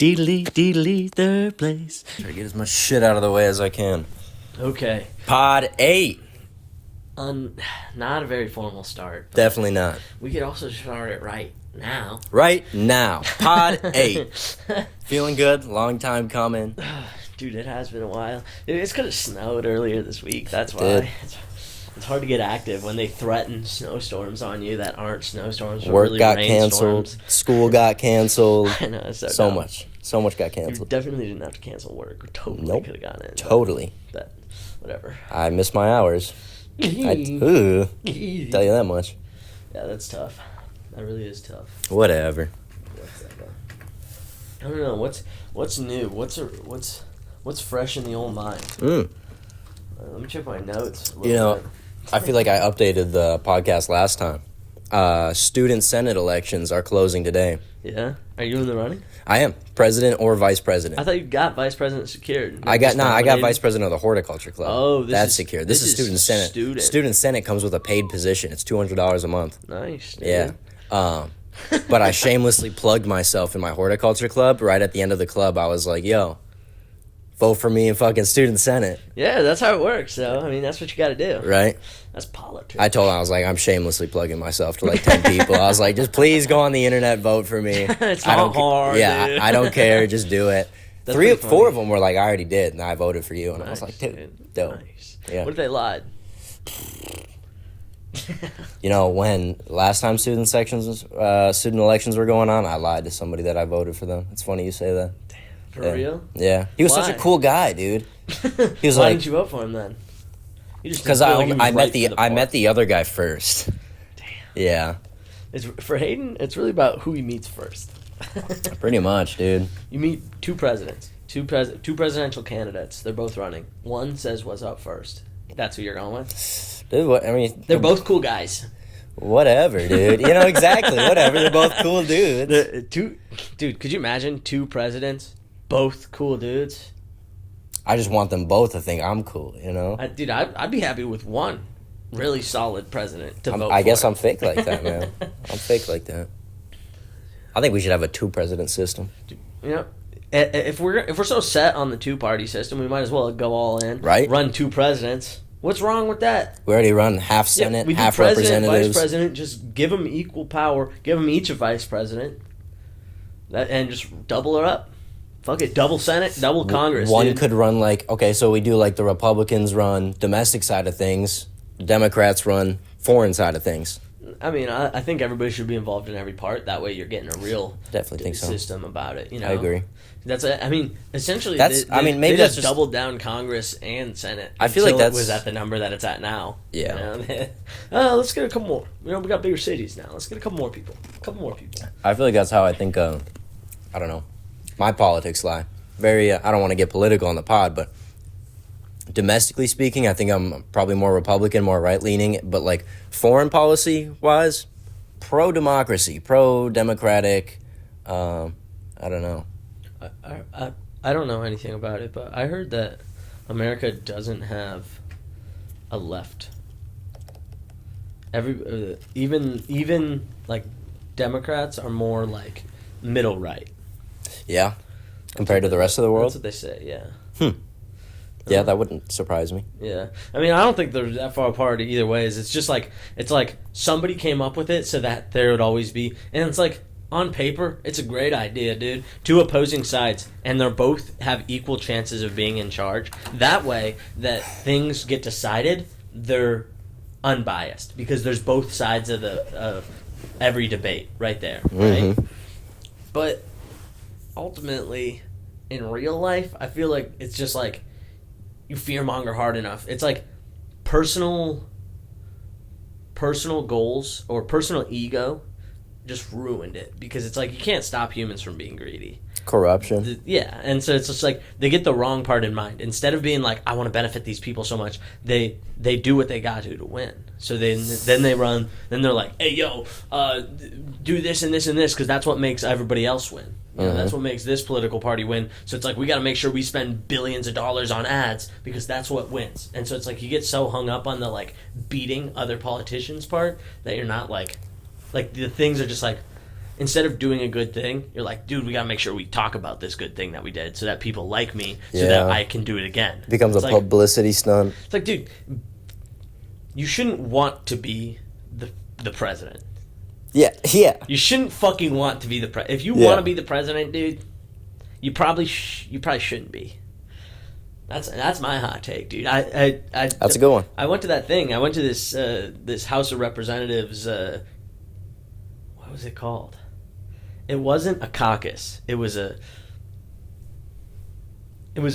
Deedly, third place. Try to get as much shit out of the way as I can. Okay. Pod 8. Not a very formal start. Definitely not. We could also start it right now. Right now. Pod 8. Feeling good. Long time coming. Dude, it has been a while. It's because it snowed earlier this week. That's why. Did. It's hard to get active when they threaten snowstorms on you that aren't snowstorms. But Work really got canceled. rainstorms. School got canceled. I know. It's So dumb. much. So much got You canceled. definitely didn't have to cancel work. We totally Nope. could have gotten it. Totally. But whatever. I missed my hours. Tell you that much. Yeah, that's tough. That really is tough. Whatever. What's that about? I don't know. What's new? What's fresh in the old mind? Let me check my notes. You know, I feel like I updated the podcast last time. Student Senate elections are closing today. Yeah? Are you in the running? I am. President or vice president. I thought you got vice president secured. I got vice president of the horticulture club. Oh, that's secure. This is student senate. Student senate comes with a paid position. It's $200 a month. Nice. Dude. Yeah. But I shamelessly plugged myself in my horticulture club. Right at the end of the club, I was like, "Yo, vote for me in fucking student senate." Yeah, that's how it works. So I mean, that's what you got to do. Right. That's politics. I told him, I was like, I'm shamelessly plugging myself to like 10 people. I was like, just please go on the internet, vote for me. It's not hard. Yeah, dude. I don't care. Just do it. That's 4 of them were like, I already did, and I voted for you. And I was like, dude, dope. Nice. Yeah. What if they lied? You know, when last time student elections were going on, I lied to somebody that I voted for them. It's funny you say that. For real? Yeah. He was such a cool guy, dude. He was Why like, didn't you vote for him then? because I met the other guy first. Damn. Yeah. For Hayden, it's really about who he meets first. Pretty much, dude. You meet two presidents, two presidential candidates. They're both running. One says what's up first. That's who you're going with? Dude, what, I mean... They're both cool guys. Whatever, dude. You know, exactly. Whatever. They're both cool dudes. Dude, could you imagine two presidents, both cool dudes? I just want them both to think I'm cool, you know? I'd be happy with one really solid president to vote for. I guess I'm fake like that, man. I'm fake like that. I think we should have a two-president system. You know, if we're so set on the two-party system, we might as well go all in. Right. Run two presidents. What's wrong with that? We already run half Senate, we do half president, representatives. Vice president, just give them equal power. Give them each a vice president. And just double her up. Fuck it, double Senate, double Congress. One dude. could run so we do like the Republicans run domestic side of things, Democrats run foreign side of things. I mean, I think everybody should be involved in every part. That way, you're getting a real Definitely think so. system about it. You know, I agree. Essentially, maybe they that's just doubled down Congress and Senate. I feel like until that's- it was at the number that it's at now. Yeah. You know? Let's get a couple more. You know, we got bigger cities now. Let's get a couple more people. I feel like that's how I think, I don't know, my politics lie. Very, I don't want to get political on the pod, but domestically speaking, I think I'm probably more Republican, more right-leaning, but like foreign policy-wise, pro-democracy, pro-democratic, I don't know. I don't know anything about it, but I heard that America doesn't have a left. Even like Democrats are more like middle right. Yeah? Compared to the rest of the world? That's what they say, yeah. Yeah, that wouldn't surprise me. Yeah. I mean, I don't think they're that far apart either ways. It's just like, it's like somebody came up with it so that there would always be, and it's like, on paper, it's a great idea, dude. Two opposing sides, and they're both have equal chances of being in charge. That way, that things get decided, they're unbiased, because there's both sides of every debate right there, right? Mm-hmm. But ultimately, in real life, I feel like it's just like you fearmonger hard enough. It's like personal goals or personal ego just ruined it, because it's like you can't stop humans from being greedy. Corruption. Yeah, and so it's just like they get the wrong part in mind. Instead of being like, I want to benefit these people so much, they do what they got to win. So then they run. Then they're like, hey, yo, do this and this and this, because that's what makes everybody else win. You know, that's what makes this political party win. So it's like, we got to make sure we spend billions of dollars on ads, because that's what wins. And so it's like you get so hung up on the like beating other politicians part that you're not like the things are just like, instead of doing a good thing, you're like, dude, we gotta make sure we talk about this good thing that we did so that people like me, so that I can do it again. It becomes a publicity stunt. It's like, dude, you shouldn't want to be the president. Yeah. You shouldn't fucking want to be the president. If you want to be the president, dude, you probably shouldn't be. That's my hot take, dude. That's a good one. I went to that thing. I went to this House of Representatives. What was it called? It wasn't a caucus. It was a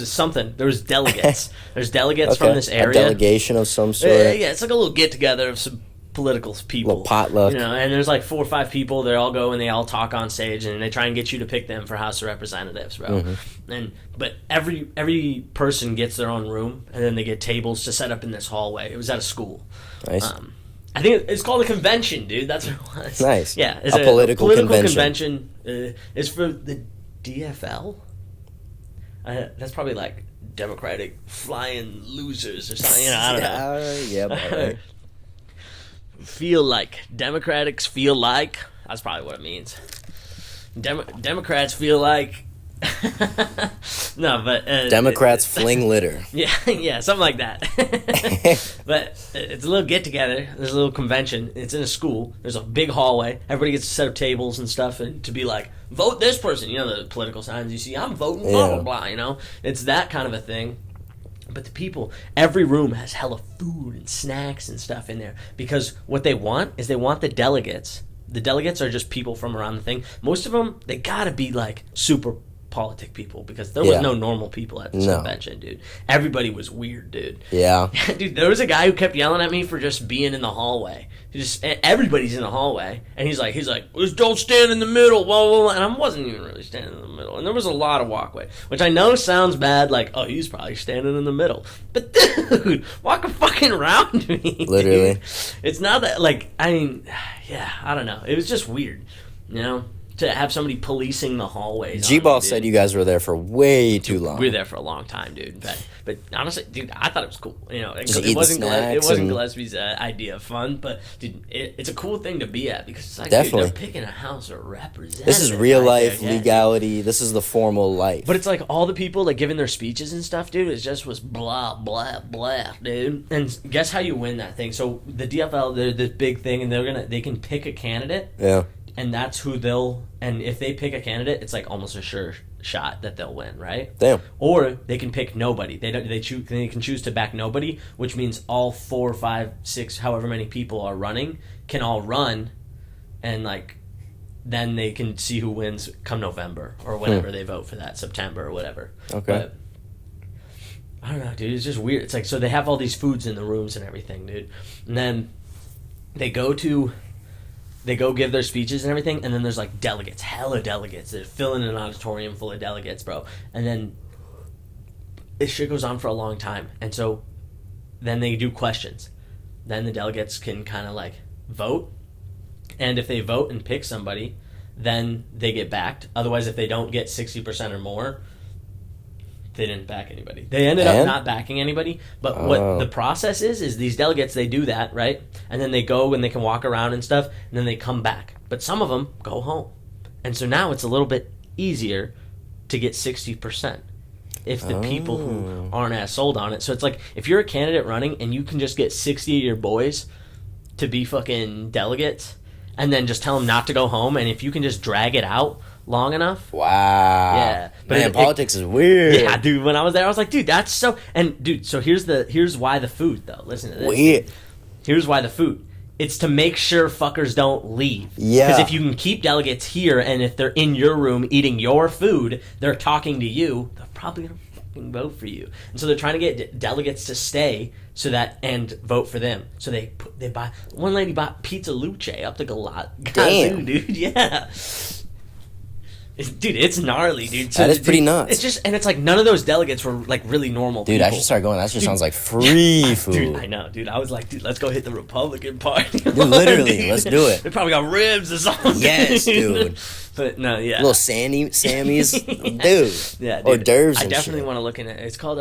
something. There was delegates. There's delegates from this area. A delegation of some sort. Yeah, it's like a little get together of some political people. A little potluck. You know, and there's like 4 or 5 people. They all go and they all talk on stage, and they try and get you to pick them for House of Representatives, bro. But every person gets their own room, and then they get tables to set up in this hallway. It was at a school. Nice. I think it's called a convention, dude. That's what it was. Nice. Yeah, it's a political convention. Is for the DFL. That's probably like Democratic Flying Losers or something. You know, I don't know. Yeah, right. Feel like Democrats feel like. That's probably what it means. Democrats feel like. No, but Democrats fling litter. Yeah, something like that. But it's a little get together. There's a little convention. It's in a school. There's a big hallway. Everybody gets to set up tables and stuff, and to be like, vote this person. You know the political signs you see. I'm voting blah blah blah. You know, it's that kind of a thing. But the people, every room has hella food and snacks and stuff in there, because what they want is they want the delegates. The delegates are just people from around the thing. Most of them, they gotta be like super politic people, because there was no normal people at this convention, dude. Everybody was weird, dude. Yeah. Dude, there was a guy who kept yelling at me for just being in the hallway. Everybody's in the hallway, and he's like, just don't stand in the middle, blah, blah, blah. And I wasn't even really standing in the middle, and there was a lot of walkway, which I know sounds bad, like, oh, he's probably standing in the middle, but dude, walk fucking around me. Literally. Dude. It's not that, like, I mean, yeah, I don't know. It was just weird, you know, to have somebody policing the hallways. G-Ball said you guys were there for way too long. We were there for a long time, dude. But honestly, dude, I thought it was cool. You know, it wasn't Gillespie's idea of fun, but dude, it's a cool thing to be at, because it's like, definitely, dude, they're picking a House of Representatives. This is real life legality. This is the formal life. But it's like all the people like giving their speeches and stuff, dude. It just was blah blah blah, dude. And guess how you win that thing? So the DFL, they're this big thing, and they can pick a candidate. Yeah. And that's who and if they pick a candidate, it's like almost a sure shot that they'll win, right? Damn. Or they can pick nobody. They can choose to back nobody, which means all 4, 5, 6, however many people are running can all run, and like then they can see who wins come November or whenever they vote for that, September or whatever. Okay. But I don't know, dude. It's just weird. It's like, so they have all these foods in the rooms and everything, dude, and then they go give their speeches and everything, and then there's like delegates, hella delegates. They're filling an auditorium full of delegates, bro. And then this shit goes on for a long time. And so then they do questions. Then the delegates can kind of like vote. And if they vote and pick somebody, then they get backed. Otherwise, if they don't get 60% or more, they didn't back anybody. They ended up not backing anybody. But what the process is these delegates, they do that, right? And then they go and they can walk around and stuff, and then they come back. But some of them go home. And so now it's a little bit easier to get 60% if the people who aren't as sold on it. So it's like, if you're a candidate running and you can just get 60 of your boys to be fucking delegates, and then just tell them not to go home, and if you can just drag it out long enough. Wow. Yeah. But man, politics is weird. Yeah, dude, when I was there, I was like, dude, that's so... And, dude, so here's why the food, though. Listen to this. Weird. Here's why the food. It's to make sure fuckers don't leave. Yeah. Because if you can keep delegates here, and if they're in your room eating your food, they're talking to you, they're probably going to fucking vote for you. And so they're trying to get delegates to stay so that, and vote for them. So they buy... One lady bought Pizza Luce up the Gazoo, dude. Yeah. Dude, it's gnarly, dude. So, that is pretty nuts. It's just, and it's like none of those delegates were like really normal dude, people. I should start going. That just sounds like free food. Dude, I know, dude. I was like, dude, let's go hit the Republican Party. Dude, literally, dude. Let's do it. They probably got ribs or something. Yes, dude. But no, yeah. Little Sammy's, dude. Yeah, dude. Hors d'oeuvres. I definitely want to look in it. It was called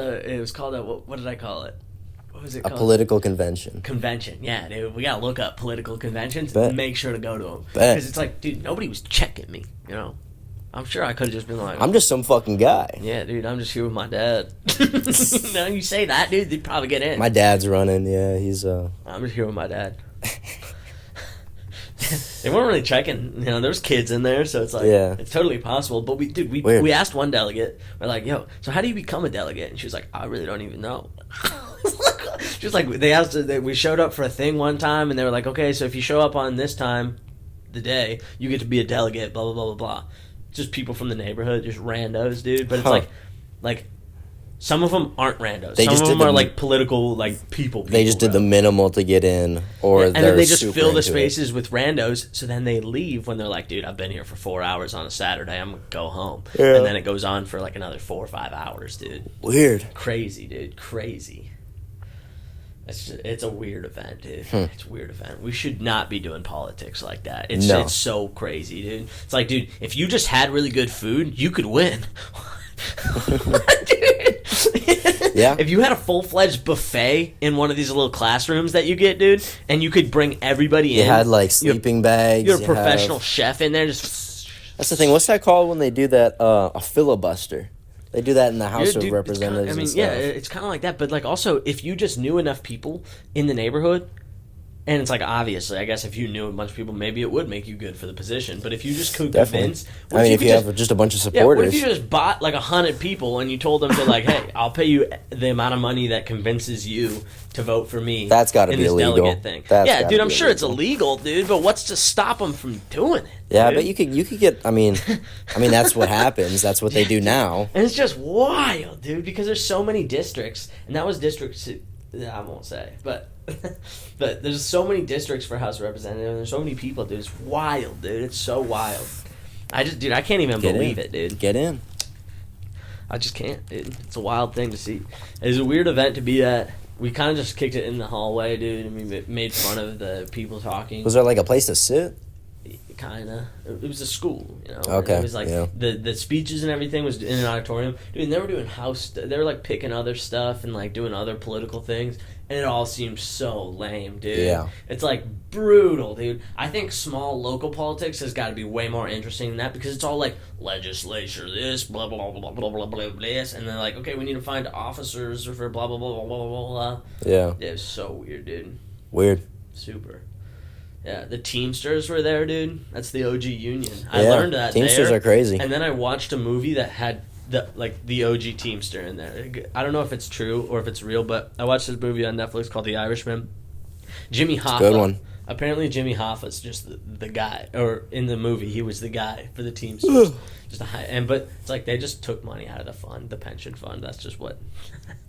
a. What did I call it? what was it A called? political convention. Convention. Yeah, dude. We gotta look up political conventions Bet. and make sure to go to them. Bet. Because it's like, dude, nobody was checking me, you know? I'm sure I could have just been like, I'm just some fucking guy. yeah, dude, I'm just here with my dad. Now you say that, dude, they'd probably get in. My dad's running. Yeah, he's I'm just here with my dad. They weren't really checking. You know, there was kids in there, so it's like, Yeah. it's totally possible. But we asked one delegate, we're like, yo, so how do you become a delegate? And she was like, I really don't even know. She was like, we showed up for a thing one time, and they were like, okay, so if you show up on this time, the day, you get to be a delegate, blah, blah, blah, blah, blah. Just people from the neighborhood, just randos, dude. But it's like, some of them aren't randos. Some of them are like political, like people. They just did the minimal to get in, or and then they just fill the into spaces with randos. So then they leave when they're like, "Dude, I've been here for 4 hours on a Saturday. I'm gonna go home." Yeah. And then it goes on for like another 4 or 5 hours, dude. Weird. Crazy, dude. Crazy. It's a weird event, dude. It's a weird event. We should not be doing politics like that. It's so crazy, dude. It's like, dude, if you just had really good food, you could win. Dude. Yeah. If you had a full-fledged buffet in one of these little classrooms that you get, dude, and you could bring everybody in. You had like sleeping bags. You're a professional chef in there. Just that's the thing. What's that called when they do that? A filibuster. They do that in the House of Representatives. And stuff. Yeah, it's kind of like that. But like, also, if you just knew enough people in the neighborhood, and it's like, obviously, I guess if you knew a bunch of people, maybe it would make you good for the position. But if you just could convince, I mean, if you have just a bunch of supporters, what if you just bought like 100 people and you told them to like, hey, I'll pay you the amount of money that convinces you to vote for me. That's got to be illegal. Delegate thing. Yeah, dude, I'm sure it's illegal, dude. But what's to stop them from doing it? Yeah, dude? but you could get. I mean, that's what happens. That's what they do now. And it's just wild, dude, because there's so many districts, and that was districts. I won't say, but there's so many districts for House of Representatives, and there's so many people, dude. It's wild, dude. It's so wild. I can't even believe it, dude. Get in. I just can't, dude. It's a wild thing to see. It's a weird event to be at. We kind of just kicked it in the hallway, dude. I mean, it made fun of the people talking. Was there like a place to sit? Kind of. It was a school, you know. Okay. It was like the speeches and everything was in an auditorium. Dude, and they were doing they were like picking other stuff and like doing other political things. And it all seemed so lame, dude. Yeah. It's like brutal, dude. I think small local politics has got to be way more interesting than that because it's all like legislature this, blah, blah, blah, blah, blah, blah, blah, blah, and then like, okay, we need to find officers for blah, blah, blah, blah, blah, blah, blah. Yeah. It was so weird, dude. Weird. Super. Yeah, the Teamsters were there, dude. That's the OG union. I learned that Teamsters are crazy. And then I watched a movie that had the OG Teamster in there. I don't know if it's true or if it's real, but I watched this movie on Netflix called The Irishman. Jimmy Hoffa. Good one. Apparently Jimmy Hoffa's just the guy, or in the movie he was the guy for the Teamsters. But it's like they just took money out of the fund, the pension fund. That's just what.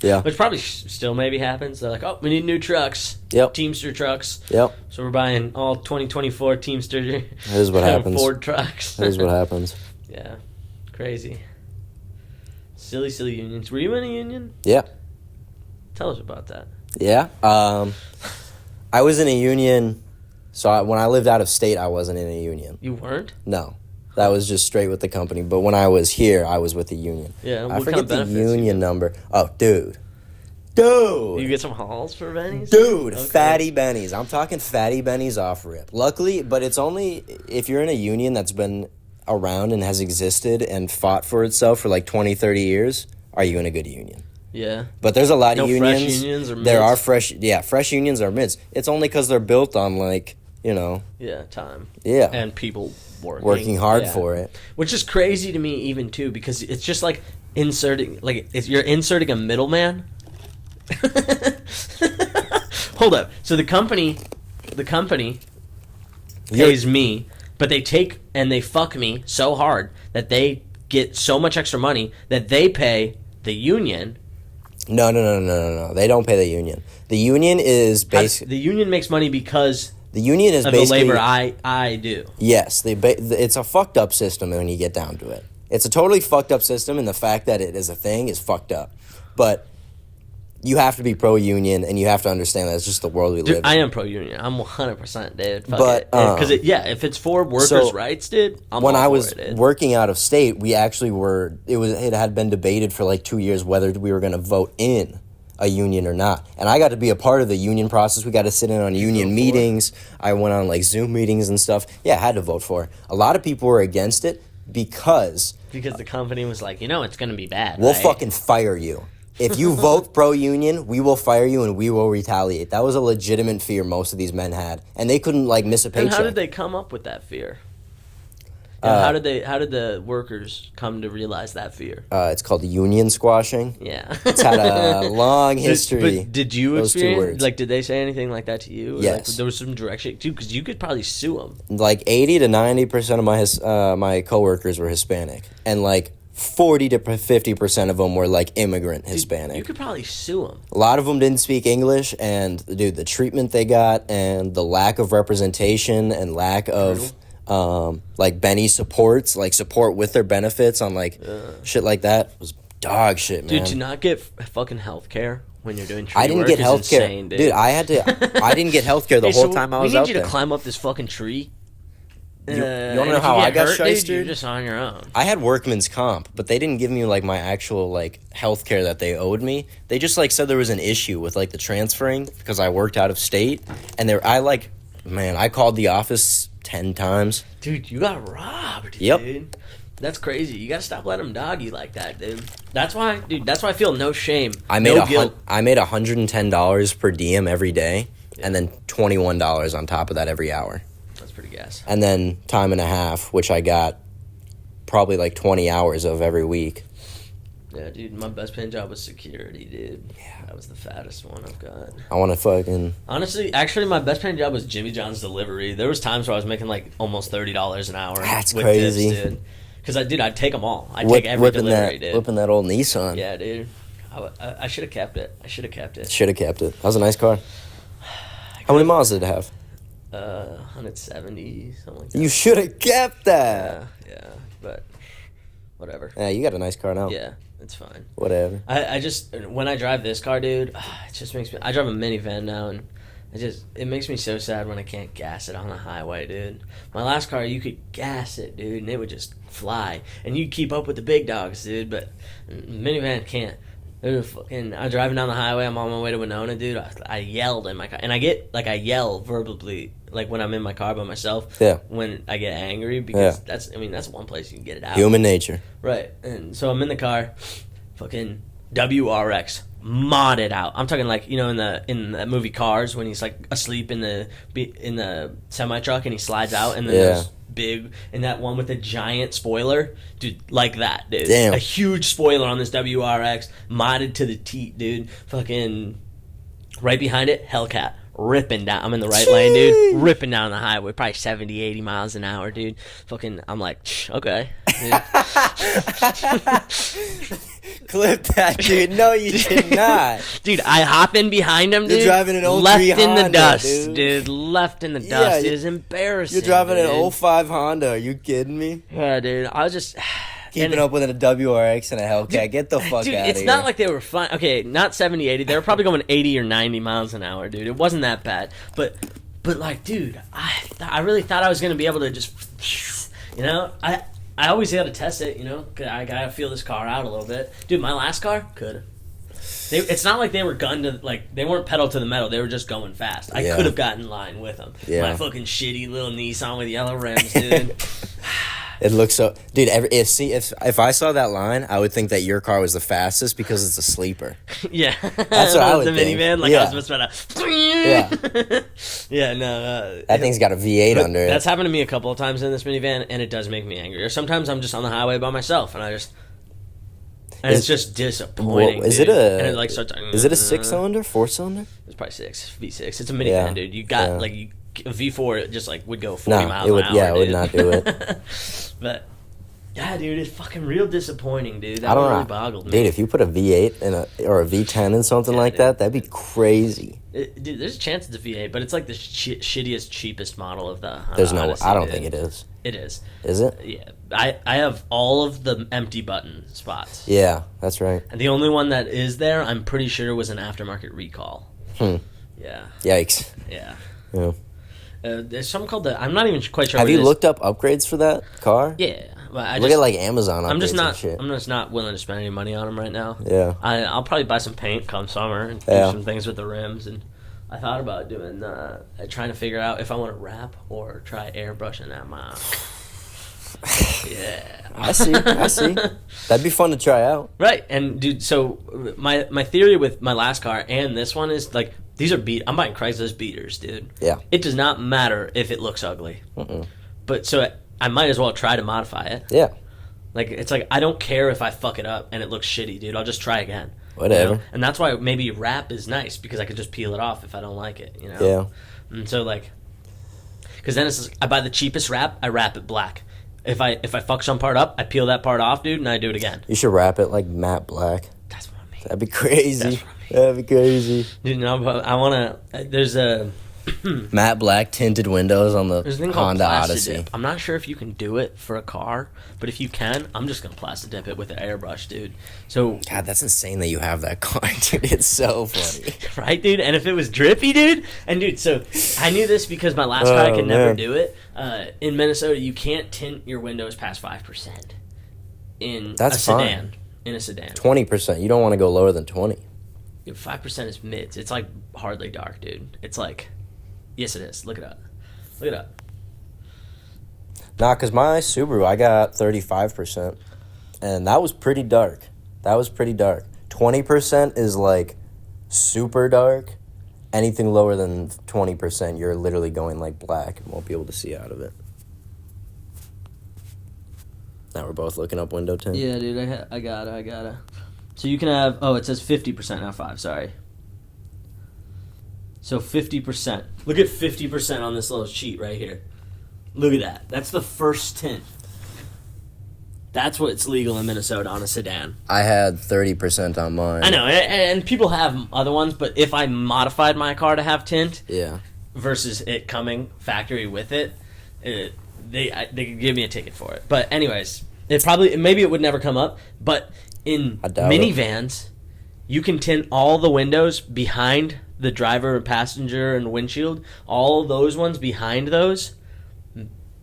Yeah. Which probably still maybe happens. They're like, oh, we need new trucks. Yep. Teamster trucks. Yep. So we're buying all 2024 Teamster. Here's what happens. Ford trucks. Here's what happens. Yeah. Crazy. Silly unions. Were you in a union? Yeah. Tell us about that. Yeah. I was in a union. So when I lived out of state, I wasn't in a union. You weren't? No. That was just straight with the company. But when I was here, I was with the union. Yeah. I forget the union number. Oh, dude. Dude. You get some halls for bennies? Dude, okay. Fatty bennies. I'm talking fatty bennies off rip. Luckily, but it's only if you're in a union that's been around and has existed and fought for itself for like 20, 30 years, are you in a good union? Yeah. But there's a lot of unions. Fresh unions or mids? There are fresh unions or mids. It's only because they're built on like, Yeah, time. Yeah. And people working hard for it. Which is crazy to me even too, because it's just like you're inserting a middleman. Hold up. So the company pays me, but they take and they fuck me so hard that they get so much extra money that they pay the union. No. They don't pay the union. The union is basically... The union makes money because... The union is of basically... the labor I do. Yes. It's a fucked up system when you get down to it. It's a totally fucked up system, and the fact that it is a thing is fucked up. But... You have to be pro-union, and you have to understand that it's just the world we live in. I am pro-union. I'm 100%, dude. But because if it's for workers' rights, dude, I'm when all I for was it, dude. working out of state, we actually were. It had been debated for like 2 years whether we were going to vote in a union or not. And I got to be a part of the union process. We got to sit in on union meetings. I went on like Zoom meetings and stuff. Yeah, I had to vote for it. A lot of people were against it because the company was like, it's going to be bad. We'll right? fucking fire you. If you vote pro-union, we will fire you and we will retaliate. That was a legitimate fear most of these men had. And they couldn't like miss a paycheck. And how did they come up with that fear? How did the workers come to realize that fear? It's called union squashing. Yeah. It's had a long history. But did you experience, like, did they say anything like that to you? Or yes. Like, there was some direction, too, because you could probably sue them. Like 80 to 90% of my coworkers were Hispanic. And like 40 to 50% of them were like immigrant Hispanic. You could probably sue them. A lot of them didn't speak English, and dude, the treatment they got and the lack of representation and lack of like Benny supports, like support with their benefits on like shit like that was dog shit, man. Dude, to not get fucking healthcare when you're doing tree I didn't work get is healthcare, insane, dude. I didn't get healthcare the whole time I was out there. We need you to climb up this fucking tree. You want to know how I got shystered? You're just on your own. I had workman's comp, but they didn't give me like my actual like health care that they owed me. They just like said there was an issue with like the transferring because I worked out of state, and I called the office 10 times. Dude, you got robbed. Yep. Dude. That's crazy. You gotta stop letting them dog you like that, dude. That's why I feel no shame. I made $110 per diem every day, and then $21 on top of that every hour. Pretty gas. And then time and a half, which I got probably like 20 hours of every week. Yeah, dude, my best paying job was security, dude. Yeah, that was the fattest one I've got. I want to fucking... Honestly, actually, my best paying job was Jimmy John's delivery. There was times where I was making like almost $30 an hour. That's with crazy. Tips, dude. Because I'd take them all. I'd take every delivery, dude. Whipping that old Nissan. Yeah, dude. I should have kept it. Should have kept it. That was a nice car. How many miles did it have? 170, something like that. You should have kept that. Yeah, but whatever. Yeah, you got a nice car now. Yeah, it's fine. Whatever. I just, when I drive this car, dude, it just makes me, I drive a minivan now, and it makes me so sad when I can't gas it on the highway, dude. My last car, you could gas it, dude, and it would just fly, and you'd keep up with the big dogs, dude, but minivan can't. I was driving down the highway. I'm on my way to Winona, dude. I yelled in my car, and I yell verbally, like when I'm in my car by myself. Yeah. When I get angry, because that's one place you can get it out. Human nature. Right, and so I'm in the car, fucking WRX modded out. I'm talking like, in the movie Cars when he's like asleep in the semi truck and he slides out, and then there's big, and that one with the giant spoiler, dude, like that, dude. Damn. A huge spoiler on this WRX, modded to the teat, dude. Fucking right behind it, Hellcat, ripping down. I'm in the right lane, dude, ripping down the highway, probably 70, 80 miles an hour, dude. Fucking, I'm like, okay. Clip that, dude. No, you did not. Dude, I hop in behind him, dude. You're driving an 03 left in Honda, the dust, dude. Left in the dust. It is embarrassing. You're driving dude. an 05 Honda. Are you kidding me? Yeah, dude. I was just... Keeping up with a WRX and a Hellcat. Get the fuck out of here. It's not like they were fine. Okay, not 70, 80. They were probably going 80 or 90 miles an hour, dude. It wasn't that bad. But like, dude, I really thought I was going to be able to just... I always got to test it, 'cause I got to feel this car out a little bit. Dude, my last car, could. It's not like they were gunned to, like, they weren't pedal to the metal. They were just going fast. I could have gotten in line with them. Yeah. My fucking shitty little Nissan with yellow rims, dude. It looks so... Dude, if I saw that line, I would think that your car was the fastest because it's a sleeper. Yeah. That's what I would think. The minivan, like I was supposed to... Yeah. Yeah, no. That thing's got a V8 under it. That's happened to me a couple of times in this minivan, and it does make me angry. Or sometimes I'm just on the highway by myself, and it's just disappointing. Well, is dude. it a... And it like starts... Is it a 6-cylinder? 4-cylinder? It's probably V6. It's a minivan, dude. You got, a V4, it just, would go 40 miles an hour, Yeah, it would not do it. But, yeah, dude, it's fucking real disappointing, dude. That really boggled me. Dude, if you put a V8 or a V10 in something like that, that'd be crazy. Dude, there's a chance it's a V8, but it's like the shittiest, cheapest model of the There's no... Odyssey, I don't dude. think it is. It is. Is it? Yeah. I have all of the empty button spots. Yeah, that's right. And the only one that is there, I'm pretty sure, was an aftermarket recall. Yeah. Yikes. Yeah. Yeah. There's something called I'm not even quite sure. Have you looked up upgrades for that car? Yeah. Look at like Amazon updates I'm just not. and shit. I'm just not willing to spend any money on them right now. Yeah. I'll probably buy some paint come summer and do some things with the rims. And I thought about doing trying to figure out if I want to wrap or try airbrushing that mile. Yeah. I see. That'd be fun to try out. Right. And dude, so my theory with my last car and this one is like these are I'm buying Craigslist beaters, dude. Yeah. It does not matter if it looks ugly. But so I might as well try to modify it. Yeah. Like it's like I don't care if I fuck it up and it looks shitty, dude. I'll just try again. Whatever. You know? And that's why maybe wrap is nice because I could just peel it off if I don't like it, you know? Yeah. And so like, because then it's I buy the cheapest wrap, I wrap it black. If I fuck some part up, I peel that part off, dude, and I do it again. You should wrap it like matte black. That's what I mean. That'd be crazy. That's what I mean. That'd be crazy. Dude, no, but I want to. There's a matte black tinted windows on the there's a thing called Honda plastic Odyssey. dip. I'm not sure if you can do it for a car, but if you can, I'm just gonna plastic dip it with an airbrush, dude. So God, that's insane that you have that car, dude. It's so funny. Right, dude? And if it was drippy, dude? And, dude, so I knew this because my last car, I could never do it. In Minnesota, you can't tint your windows past 5% in That's a sedan. fine. In a sedan. 20%. You don't want to go lower than 20. Dude, 5% is mids. It's like hardly dark, dude. It's like, yes, it is. Look it up. Look it up. Nah, because my Subaru, I got 35%. And that was pretty dark. 20% is like super dark. Anything lower than 20%, you're literally going like black and won't be able to see out of it. Now we're both looking up window tint. Yeah, dude, I got it. So you can have, it says 50%, not 5, sorry. So 50%. Look at 50% on this little sheet right here. Look at that. That's the first tint. That's what's legal in Minnesota on a sedan. I had 30% on mine. I know, and people have other ones, but if I modified my car to have tint, yeah, versus it coming factory with it, they could give me a ticket for it. But anyways, maybe it would never come up. But in minivans, you can tint all the windows behind the driver and passenger and windshield. All those ones behind those,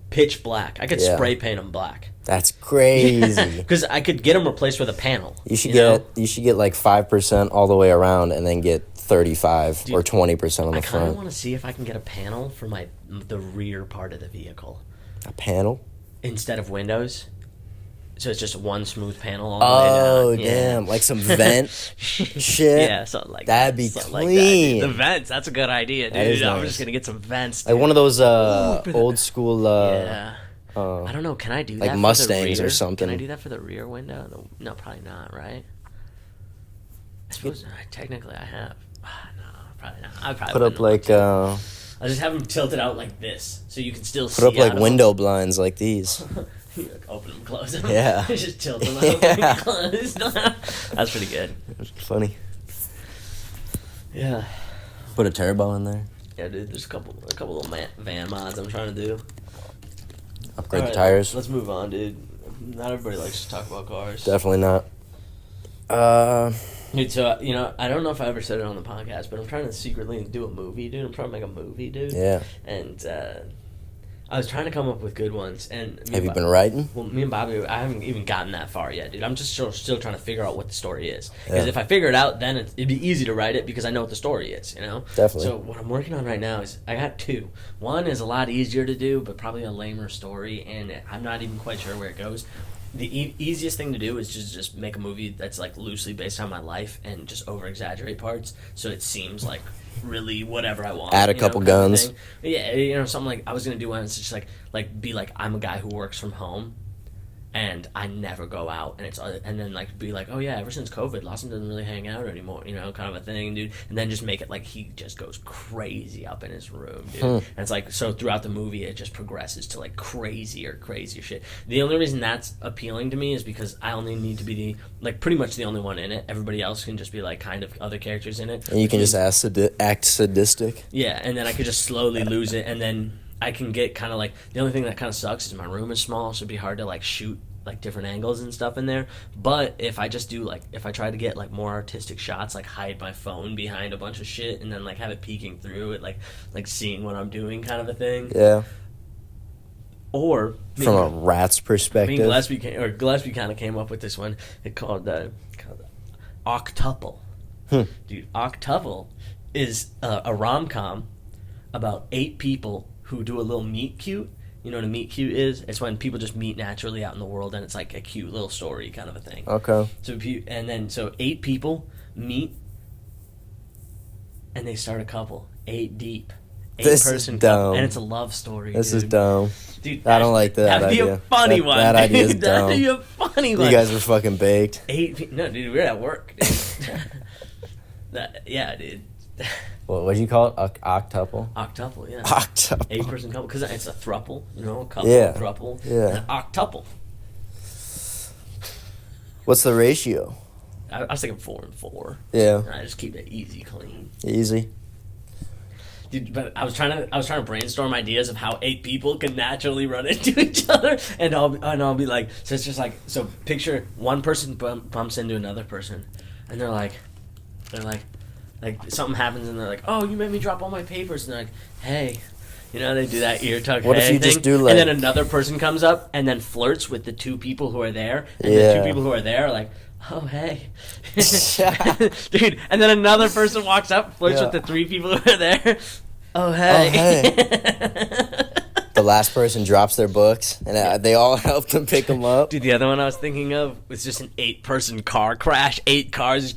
pitch black. I could spray paint them black. That's crazy. Because I could get them replaced with a panel. You should get like 5% all the way around, and then get 35 or 20% on the I kind front. of want to see if I can get a panel for the rear part of the vehicle. A panel instead of windows. So it's just one smooth panel all the way down. Oh, damn. Like some vent shit. Yeah, something like That'd be something clean. Like that, dude. The vents, that's a good idea, dude. That is I'm nice. just going to get some vents, dude. Like one of those old school... yeah. I don't know. Can I do that like for Mustangs the rear? or something? Can I do that for the rear window? No, probably not, right? I suppose technically I have. No, probably not. I probably put up like... I'll just have them tilted out like this so you can still see Put up like out window blinds like these. You like open them, close them. Yeah. Just tilt them open and close. That's pretty good. It's funny. Yeah. Put a turbo in there. Yeah, dude. There's a couple little van mods I'm trying to do. Upgrade the tires. Let's move on, dude. Not everybody likes to talk about cars. Definitely not. Dude, so, I don't know if I ever said it on the podcast, but I'm trying to secretly do a movie, dude. I'm trying to make a movie, dude. Yeah. And I was trying to come up with good ones. And have you been writing? Well, me and Bobby, I haven't even gotten that far yet, dude. I'm just still trying to figure out what the story is. Because if I figure it out, then it'd be easy to write it because I know what the story is, Definitely. So what I'm working on right now is I got two. One is a lot easier to do, but probably a lamer story, and I'm not even quite sure where it goes. The easiest thing to do is just make a movie that's like loosely based on my life and just over exaggerate parts so it seems like really whatever I want. Add a couple guns. Yeah, something like I was gonna do one. It's just like be like I'm a guy who works from home, and I never go out, and then like be like, oh yeah, ever since COVID, Lawson doesn't really hang out anymore, kind of a thing, dude. And then just make it like he just goes crazy up in his room, dude. And it's like so throughout the movie, it just progresses to like crazier shit. The only reason that's appealing to me is because I only need to be pretty much the only one in it. Everybody else can just be like kind of other characters in it. And you can just act sadistic. Yeah, and then I could just slowly lose it, and then I can get kind of like the only thing that kind of sucks is my room is small, so it'd be hard to like shoot like different angles and stuff in there. But if I just do if I try to get like more artistic shots, like hide my phone behind a bunch of shit and then like have it peeking through it, like seeing what I'm doing kind of a thing. Yeah. Or From a rat's I perspective. mean, Gillespie kind of came up with this one. It called Octuple. Dude, Octuple is a rom-com about 8 people who do a little meet cute. You know what a meet cute is? It's when people just meet naturally out in the world, and it's like a cute little story kind of a thing. Okay. So 8 people meet, and they start a couple. 8 deep. This is dumb. And it's a love story. This dude. is dumb. Dude, I don't like that that'd idea. That'd be a funny one. That idea is dumb. That'd be a funny one. You guys were fucking baked. 8 people. No, dude, we're at work. Dude. Yeah, dude. What'd you call it? Octuple? Octuple, yeah. Octuple. 8-person couple, because it's a thruple, you know, a couple, Yeah. thruple, Yeah. an octuple. What's the ratio? I was thinking 4 and 4. Yeah. I just keep it easy, clean. Easy. Dude, but I was trying to brainstorm ideas of how 8 people can naturally run into each other, and I'll be like, so it's just like, so picture one person bumps into another person, and they're like something happens, and they're like, oh, you made me drop all my papers, and they're like, hey, you know, they do that ear tuck. What if you thing, just do, like- and then another person comes up and then flirts with the 2 people who are there, and Yeah. the 2 people who are there are like, oh, hey. Dude, and then another person walks up, flirts Yeah. with the 3 people who are there. Oh, hey. The last person drops their books, and they all help them pick them up. Dude, the other one I was thinking of was just an 8-person car crash, 8 cars,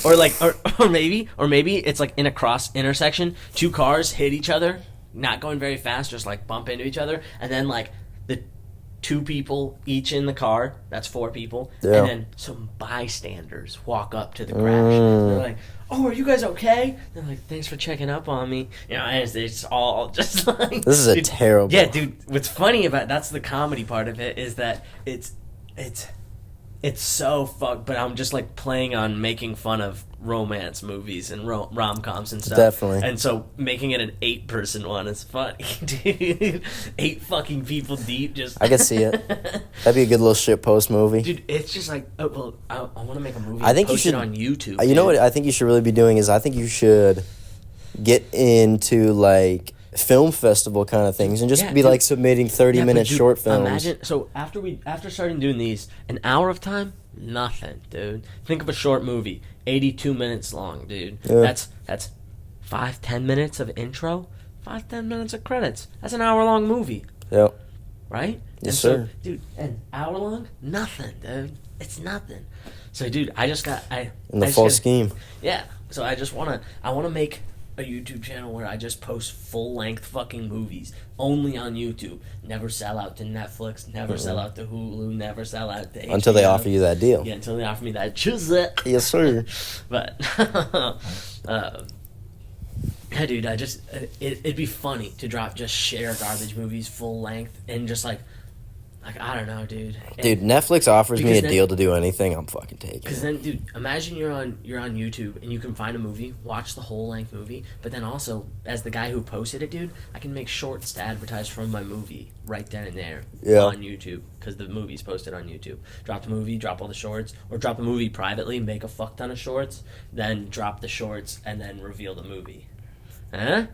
or maybe it's like in a cross intersection, 2 cars hit each other, not going very fast, just like bump into each other, and then like the 2 people each in the car, that's 4 people, Yeah. and then some bystanders walk up to the crash. They're like, oh, are you guys okay? They're like, thanks for checking up on me. You know, and it's all just like... This is a dude, terrible... Yeah, dude, what's funny about... That's the comedy part of it, is that it's so fucked, but I'm just like playing on making fun of romance movies and rom-coms and stuff. Definitely. And so making it an 8-person one is funny, dude. 8 fucking people deep, just... I can see it. That'd be a good little shitpost movie. Dude, it's just like, oh, well, I want to make a movie I think and post you should, it on YouTube. You know dude. what I think you should really be doing is I think you should get into like film festival kind of things and just Yeah, be dude. like submitting 30-minute dude, short films. Imagine, so after starting doing these, an hour of time, nothing, dude. Think of a short movie, 82 minutes long, dude. Yeah. That's 5-10 minutes of intro, 5-10 minutes of credits. That's an hour-long movie, Yep. right? Yes, And so, sir. dude, an hour long, nothing, dude. It's nothing. So, dude, I just got In the full scheme. Yeah. So I wanna make a YouTube channel where I just post full-length fucking movies only on YouTube. Never sell out to Netflix, never sell out to Hulu, never sell out to HBO. Until they offer you that deal. Yeah, until they offer me that. Choose it. Yes, sir. But, yeah, dude, it'd be funny to drop just share garbage movies full length and just like I don't know, dude. Dude, Netflix offers me because a then- deal to do anything, I'm fucking taking Because it. then, dude, imagine you're on YouTube and you can find a movie, watch the whole length movie, but then also, as the guy who posted it, dude, I can make shorts to advertise from my movie right then and there on YouTube because the movie's posted on YouTube. Drop the movie, drop all the shorts, or drop the movie privately, make a fuck ton of shorts, then drop the shorts and then reveal the movie. Huh?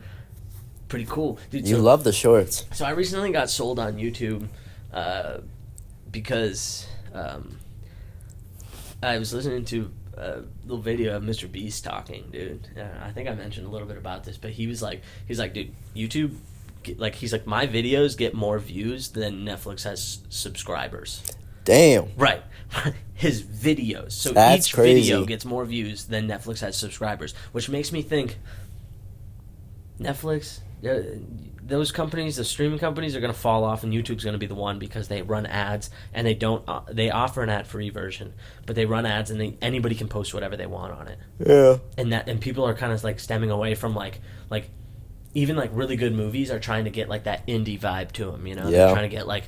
Pretty cool, dude. You love the shorts. So I recently got sold on YouTube because I was listening to a little video of Mr. Beast talking, dude. I think I mentioned a little bit about this, but he's like, dude, YouTube, he's like, my videos get more views than Netflix has subscribers. Damn. Right. His videos. So That's each crazy. video gets more views than Netflix has subscribers, which makes me think Netflix, those companies, the streaming companies, are going to fall off, and YouTube's going to be the one because they run ads, and they offer an ad-free version, but they run ads, and anybody can post whatever they want on it. Yeah. And people are kind of like stemming away from like even like really good movies are trying to get like that indie vibe to them, you know? Yeah. They're trying to get like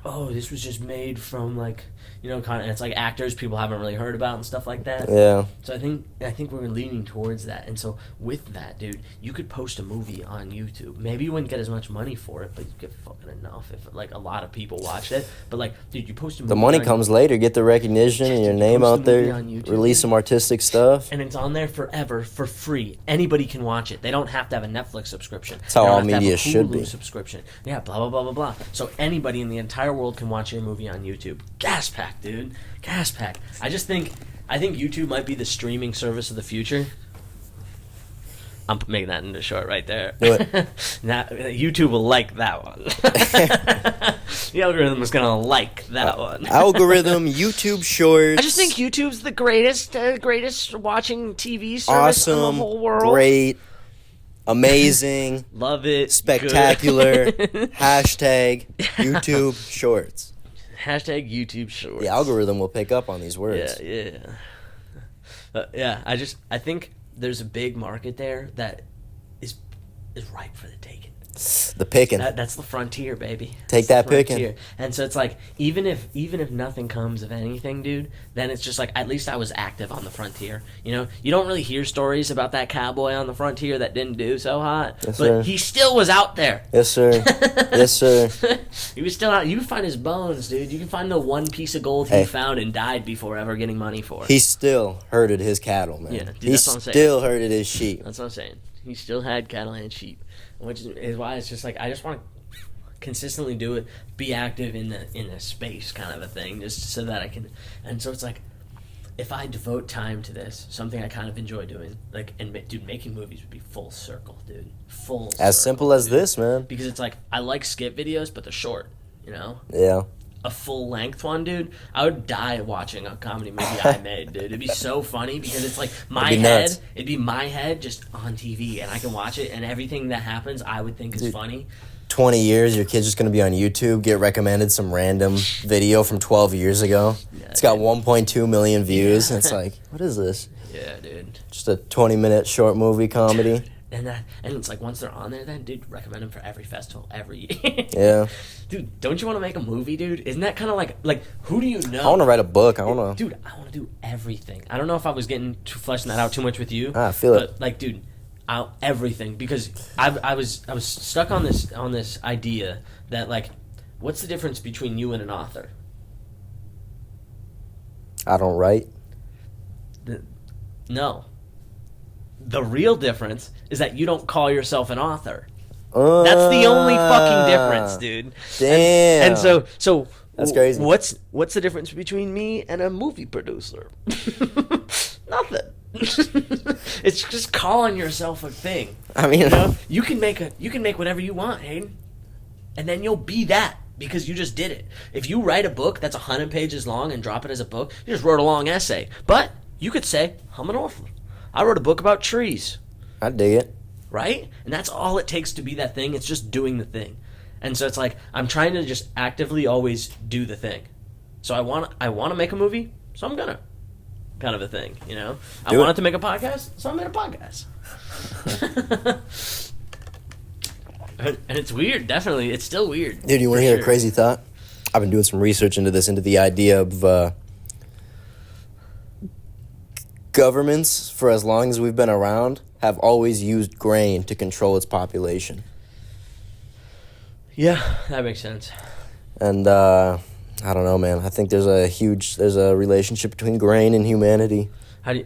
oh, this was just made from like, you know, kind of, and it's like actors people haven't really heard about and stuff like that. Yeah. So I think we're leaning towards that. And so with that, dude, you could post a movie on YouTube. Maybe you wouldn't get as much money for it, but you get fucking enough if like a lot of people watched it. But like, dude, you post a movie. The money comes later. Get the recognition and your name post out the movie there. on YouTube, Release dude. some artistic stuff. and it's on there forever for free. Anybody can watch it. They don't have to have a Netflix subscription. subscription. That's how You don't all have to have media a should Hulu be. subscription. Yeah, blah, blah, blah, blah, blah. So anybody in the entire world can watch your movie on YouTube. Gas pack, dude. Gas pack. I think YouTube might be the streaming service of the future. I'm making that into short right there. Do it. Now, YouTube will like that one. The algorithm is going to like that one. Algorithm, YouTube Shorts. I just think YouTube's the greatest watching TV service in the awesome, whole world. great, amazing, Love it. spectacular. Good. Hashtag YouTube Shorts. Hashtag YouTube Shorts. The algorithm will pick up on these words. Yeah. Yeah, I think there's a big market there that is ripe for the taking. The picking. That's the frontier, baby. Take That's that the picking. frontier. And so it's like, even if nothing comes of anything, dude, then it's just like, at least I was active on the frontier. You know, you don't really hear stories about that cowboy on the frontier that didn't do so hot, Yes, but sir. he still was out there. Yes, sir. Yes, sir. He was still out. You can find his bones, dude. You can find the one piece of gold he Hey. found and died before ever getting money for. He still herded his cattle, man. Yeah, dude, he that's what I'm saying. still herded his sheep. That's what I'm saying. He still had cattle and sheep, which is why it's just like, I just want to consistently do it, be active in the space kind of a thing, just so that I can. And so it's like, if I devote time to this, something I kind of enjoy doing, like, and dude, making movies would be full circle, dude, full. As circle, simple as dude. this, man. Because it's like, I like skit videos, but they're short, you know. Yeah. A full length one, dude, I would die watching a comedy movie I made, dude. It'd be so funny because it's like It'd be nuts. it'd be my head just on TV, and I can watch it, and everything that happens I would think is Dude. funny. 20 years, your kid's just going to be on YouTube, get recommended some random video from 12 years ago. Yeah, It's got dude. 1.2 million views. Yeah. It's like, what is this? Yeah, dude. Just a 20-minute short movie comedy. And it's like, once they're on there, then, dude, recommend them for every festival every year. Yeah. Dude, don't you want to make a movie, dude? Isn't that kind of like who do you know? I want to write a book. I want to. Dude, I want to do everything. I don't know if I was getting fleshing that out too much with you. I feel but, it. like, dude, everything, because I was stuck on this idea that, like, what's the difference between you and an author? I don't write. No. The real difference is that you don't call yourself an author. That's the only fucking difference, dude. Damn. And so That's crazy. What's the difference between me and a movie producer? Nothing. It's just calling yourself a thing. I mean, You know, you can make whatever you want, Hayden, and then you'll be that because you just did it. If you write a book that's 100 pages long and drop it as a book, you just wrote a long essay. But you could say, I'm an author. I wrote a book about trees. I dig it. Right? And that's all it takes to be that thing. It's just doing the thing. And so it's like, I'm trying to just actively always do the thing. So I want to make a movie, so I'm gonna. Kind of a thing, you know? I Do it. wanted to make a podcast, so I made a podcast. And it's weird, definitely. It's still weird. Dude, you want for to hear sure. a crazy thought? I've been doing some research into the idea of governments, for as long as we've been around, have always used grain to control its population. Yeah, that makes sense. And I don't know, man. I think there's a relationship between grain and humanity. How do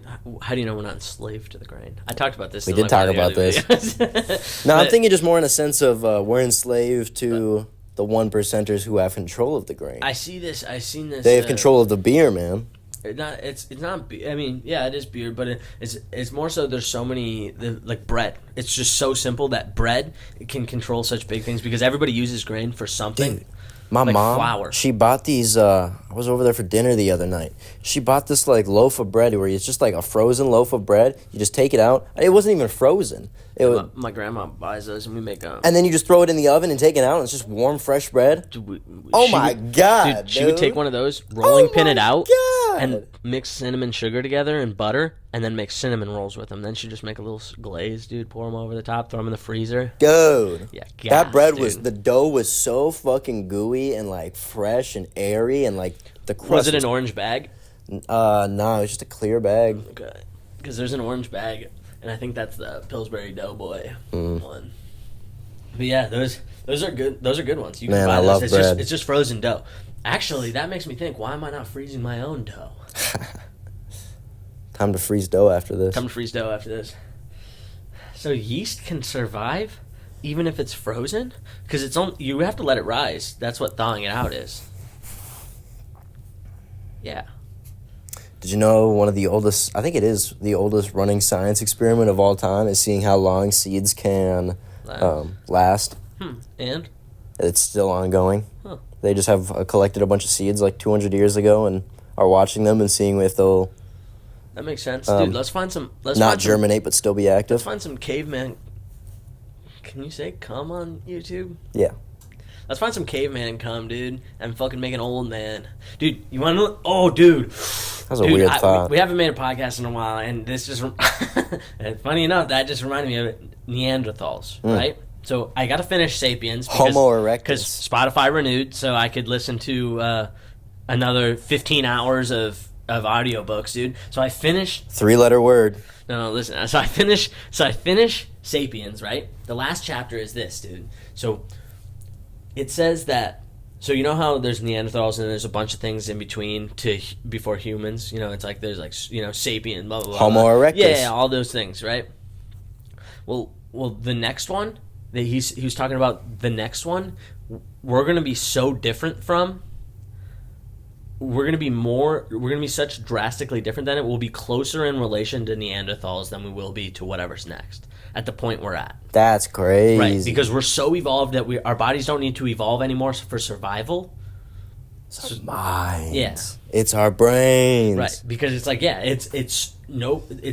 you know we're not enslaved to the grain? I talked about this. We in did like talk one of the about other this. videos. No, I'm But- thinking just more in a sense of we're enslaved to the 1%ers who have control of the grain. I see this. I seen this. They have control of the beer, man. It's not. I mean, yeah, it is beer, but it's more so. There's so many like bread. It's just so simple that bread can control such big things because everybody uses grain for something. Dude, my Like mom, flour. she bought these. I was over there for dinner the other night. She bought this like loaf of bread where it's just like a frozen loaf of bread. You just take it out. It wasn't even frozen. It was, My grandma buys those, and we make and then you just throw it in the oven and take it out. And it's just warm, fresh bread. Oh my God, She would take dude. one of those, rolling pin my it out, God. and mix cinnamon sugar together and butter, and then make cinnamon rolls with them. Then she'd just make a little glaze, dude, pour them over the top, throw them in the freezer. Dude, Yeah, that bread dude. the dough was so fucking gooey and like fresh and airy and like the crust. Was it an orange bag? No, it was just a clear bag. Okay, because there's an orange bag, and I think that's the Pillsbury Doughboy one. But yeah, those are good. Those are good ones. You can Man, buy I those. love It's bread. just frozen dough. Actually, that makes me think: why am I not freezing my own dough? Time to freeze dough after this. Time to freeze dough after this. So yeast can survive even if it's frozen, because you have to let it rise. That's what thawing it out is. Yeah. Did you know one of the oldest, I think it is the oldest running science experiment of all time, is seeing how long seeds can last? And? It's still ongoing. Huh. They just have collected a bunch of seeds like 200 years ago and are watching them and seeing if they'll... That makes sense. Dude, let's find some... germinate, but still be active. Let's find some caveman... Can you say cum on YouTube? Yeah. Let's find some caveman cum, dude, and fucking make an old man. Dude, you want to... Oh, dude. That's a weird thought. We haven't made a podcast in a while, and this just... funny enough, that just reminded me of Neanderthals, right? So I got to finish Sapiens. Homo erectus. Because Spotify renewed, so I could listen to another 15 hours of audiobooks, dude. So I finished... 3-letter word. No, listen. So I finish Sapiens, right? The last chapter is this, dude. So it says that... So you know how there's Neanderthals and there's a bunch of things in between before humans? You know, it's like there's like, you know, sapien, blah, blah, blah. Homo erectus. Yeah, all those things, right? Well, the next one, he was talking about the next one, we're going to be so different from... We're going to be such drastically different than it. We'll be closer in relation to Neanderthals than we will be to whatever's next at the point we're at. That's crazy. Right, because we're so evolved that our bodies don't need to evolve anymore for survival. It's our minds. Yeah. It's our brains. Right, because it's like, yeah, it's